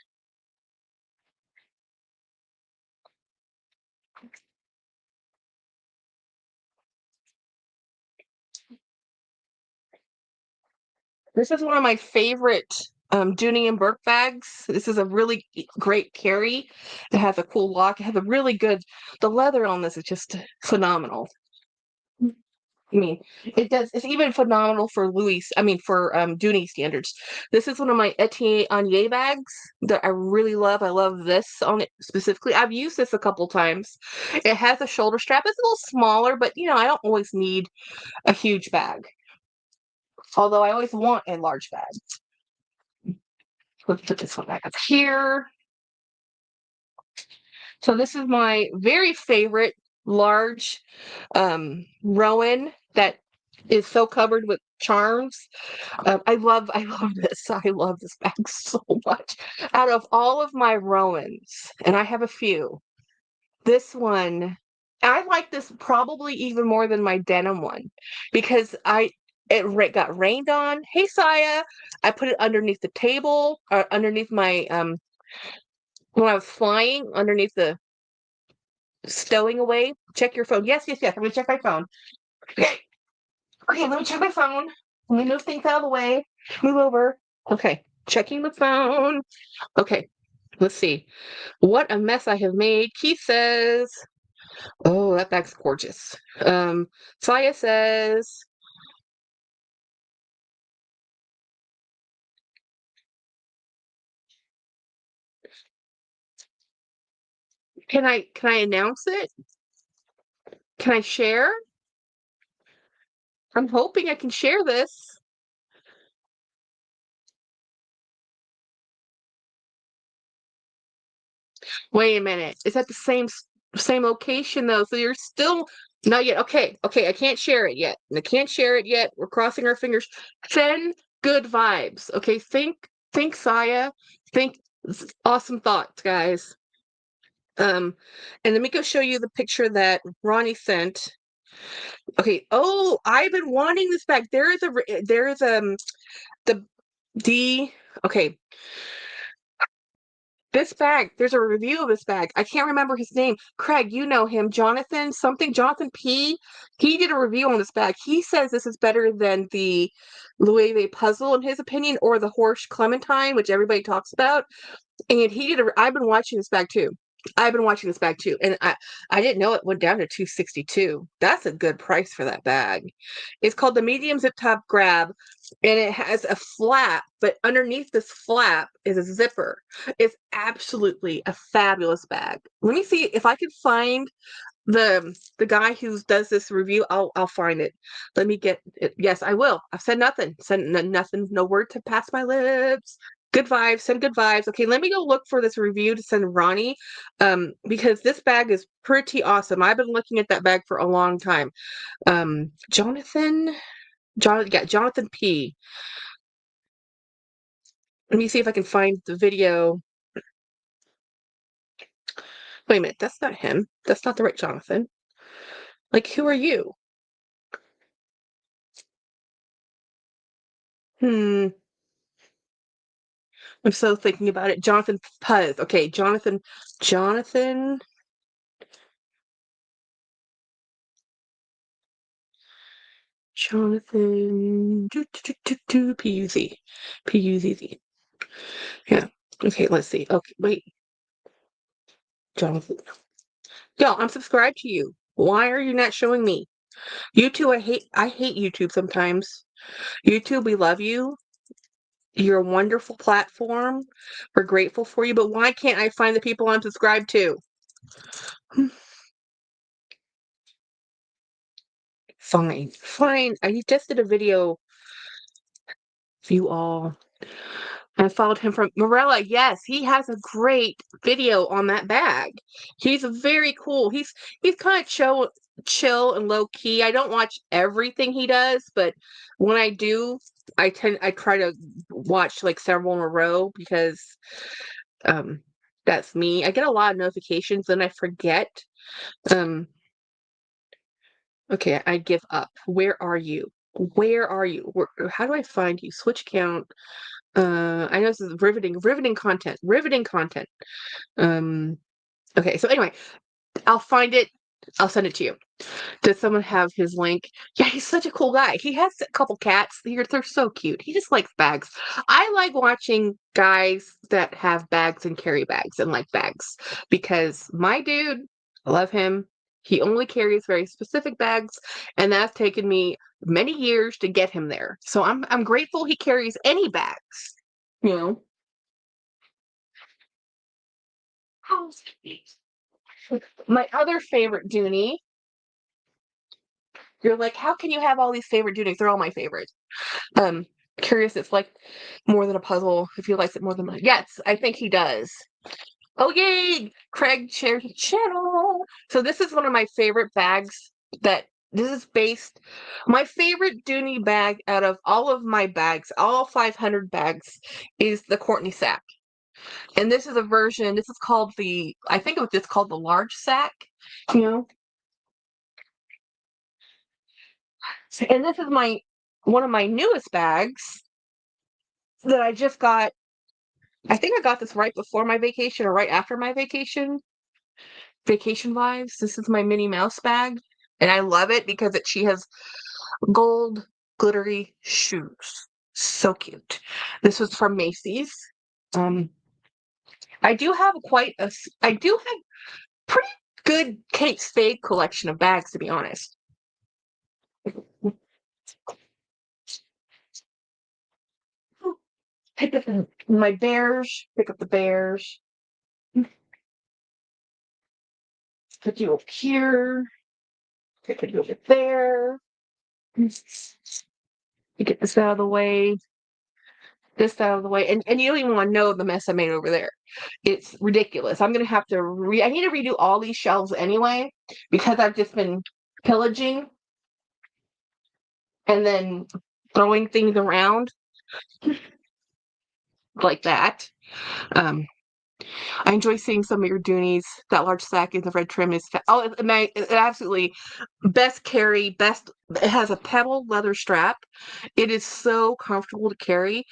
This is one of my favorite Dooney and Burke bags. This is a really great carry. It has a cool lock. It has a really good. The leather on this is just phenomenal. I mean, it does. It's even phenomenal for for Dooney standards. This is one of my Etienne Anier bags that I really love. I love this on it specifically. I've used this a couple times. It has a shoulder strap. It's a little smaller, but I don't always need a huge bag. Although I always want a large bag. Let's put this one back up here. So this is my very favorite large Rowan that is so covered with charms. I love this. I love this bag so much. Out of all of my Rowans, and I have a few, this one, I like this probably even more than my denim one because it got rained on. Hey, Saya, I put it underneath the table or underneath my when I was flying underneath the stowing away. Check your phone. Yes, yes, yes. I'm gonna check my phone. Okay. Okay, let me check my phone. Let me move things out of the way. Move over. Okay. Checking the phone. Okay. Let's see. What a mess I have made. Keith says, oh, that bag's gorgeous. Saya says, can I announce it? Can I share? I'm hoping I can share this. Wait a minute. It's at the same location though, so you're still not yet. Okay, okay, I can't share it yet. I can't share it yet. We're crossing our fingers. Send good vibes. Okay, think Saya. Think awesome thoughts, guys. And let me go show you the picture that Ronnie sent. Okay. Oh, I've been wanting this bag. There is the D. Okay, this bag. There's a review of this bag. I can't remember his name. Craig, you know him. Jonathan something. Jonathan P. He did a review on this bag. He says this is better than the Loewe puzzle in his opinion, or the Horsch Clementine, which everybody talks about. And he did. I've been watching this bag too. I've been watching this bag too, and I didn't know it went down to $262. That's a good price for that bag. It's called the medium zip top grab, and it has a flap, but underneath this flap is a zipper. It's absolutely a fabulous bag. Let me see if I can find the guy who does this review. I'll find it. Let me get it. Yes, I will. I've said nothing. Said nothing. No word to pass my lips. Good vibes. Send good vibes. Okay, let me go look for this review to send Ronnie, because this bag is pretty awesome. I've been looking at that bag for a long time. Jonathan P. Let me see if I can find the video. Wait a minute, that's not him. That's not the right Jonathan. Like, who are you? Hmm. I'm so thinking about it. Jonathan Puz. Okay, Jonathan. Jonathan. P-U-Z. P-U-Z-Z. Yeah. Okay, let's see. Okay, wait. Jonathan. Yo, I'm subscribed to you. Why are you not showing me? YouTube, I hate YouTube sometimes. YouTube, we love you. You're a wonderful platform. We're grateful for you, but why can't I find the people I'm subscribed to? Fine, fine. I just did a video for you all. I followed him from Morella. Yes, he has a great video on that bag. He's very cool. He's kind of chill and low key. I don't watch everything he does, but when I do, I try to watch like several in a row because um that's me. I get a lot of notifications, then I forget. Um okay, I give up. Where are you? Where are you? How do I find you? Switch count. I know this is riveting content. Riveting content. Um, okay, so anyway, I'll find it. I'll send it to you. Does someone have his link? Yeah, he's such a cool guy. He has a couple cats. They're so cute. He just likes bags. I like watching guys that have bags and carry bags and like bags because my dude, I love him. He only carries very specific bags, and that's taken me many years to get him there. So I'm grateful he carries any bags. You know. My other favorite Dooney. You're like, how can you have all these favorite Doonies? They're all my favorites. Um, Curious, it's like more than a puzzle. If he likes it more than yes, I think he does. Oh yay! Craig shared his channel. So this is one of my favorite bags. That this is based. My favorite Dooney bag out of all of my bags, all 500 bags, is the Courtney sack. And this is a version. This is called the. I think it was just called the large sack. You know. And this is my one of my newest bags that I just got. I think I got this right before my vacation or right after my vacation. vacation vibes. This is my Minnie Mouse bag, and I love it because she has gold glittery shoes. So cute. This was from Macy's. Um, I do have pretty good Kate Spade collection of bags, to be honest. Pick up my bears. Pick up the bears. Put you up here. Put you over there. You get this out of the way. This out of the way. And you don't even want to know the mess I made over there. It's ridiculous. I'm gonna have to I need to redo all these shelves anyway, because I've just been pillaging and then throwing things around like that. I enjoy seeing some of your Doonies. That large sack in the red trim is it absolutely best carry, best. It has a pebble leather strap. It is so comfortable to carry.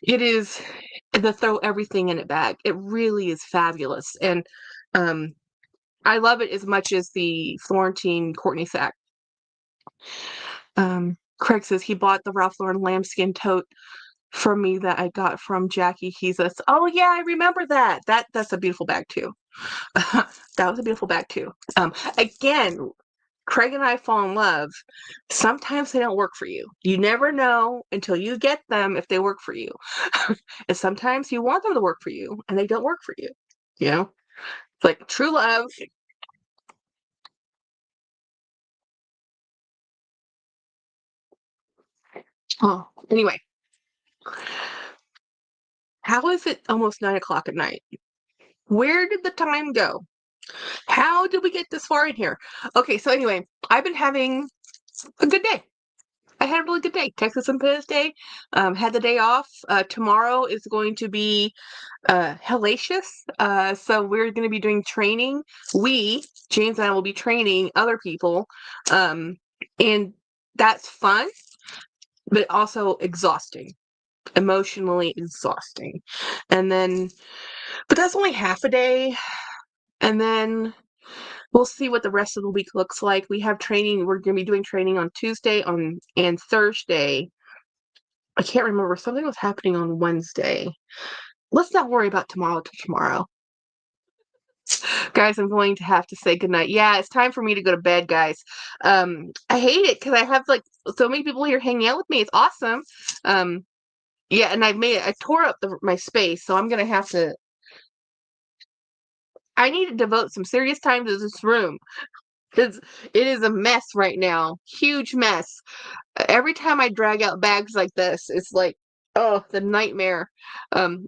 It is the throw everything in it bag. It really is fabulous, and I love it as much as the Florentine Courtney sack. Craig says he bought the Ralph Lauren lambskin tote from me that I got from Jackie Heezus. Oh yeah, I remember that. That's a beautiful bag too. That was a beautiful bag too. Again, Craig and I fall in love. Sometimes they don't work for you. You never know until you get them if they work for you. And sometimes you want them to work for you and they don't work for you. You know? It's like true love. Oh, anyway. How is it almost 9 o'clock at night? Where did the time go? How did we get this far in here? Okay, so anyway, I've been having a good day. I had a really good day. Texas Independence Day. Had the day off. Tomorrow is going to be hellacious. So we're going to be doing training. James and I, will be training other people. And that's fun, but also exhausting. Emotionally exhausting. And then, but that's only half a day. And then we'll see what the rest of the week looks like. We have training. We're going to be doing training on Tuesday and Thursday. I can't remember. Something was happening on Wednesday. Let's not worry about tomorrow till tomorrow. Guys, I'm going to have to say goodnight. Yeah, it's time for me to go to bed, guys. I hate it because I have like so many people here hanging out with me. It's awesome. Yeah, and I tore up my space, so I'm gonna have to. I need to devote some serious time to this room because it is a mess right now. Huge mess. Every time I drag out bags like this, it's like, oh, the nightmare.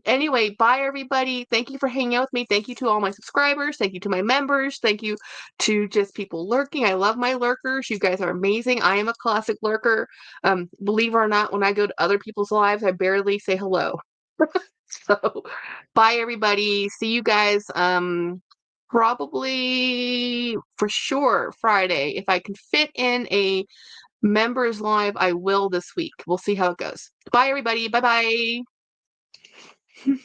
Anyway, bye everybody. Thank you for hanging out with me. Thank you to all my subscribers. Thank you to my members. Thank you to just people lurking. I love my lurkers. You guys are amazing. I am a classic lurker. Believe it or not, when I go to other people's lives, I barely say hello. So, bye everybody. See you guys. Probably for sure Friday. If I can fit in a members live, I will this week. We'll see how it goes. Bye, everybody. Bye bye.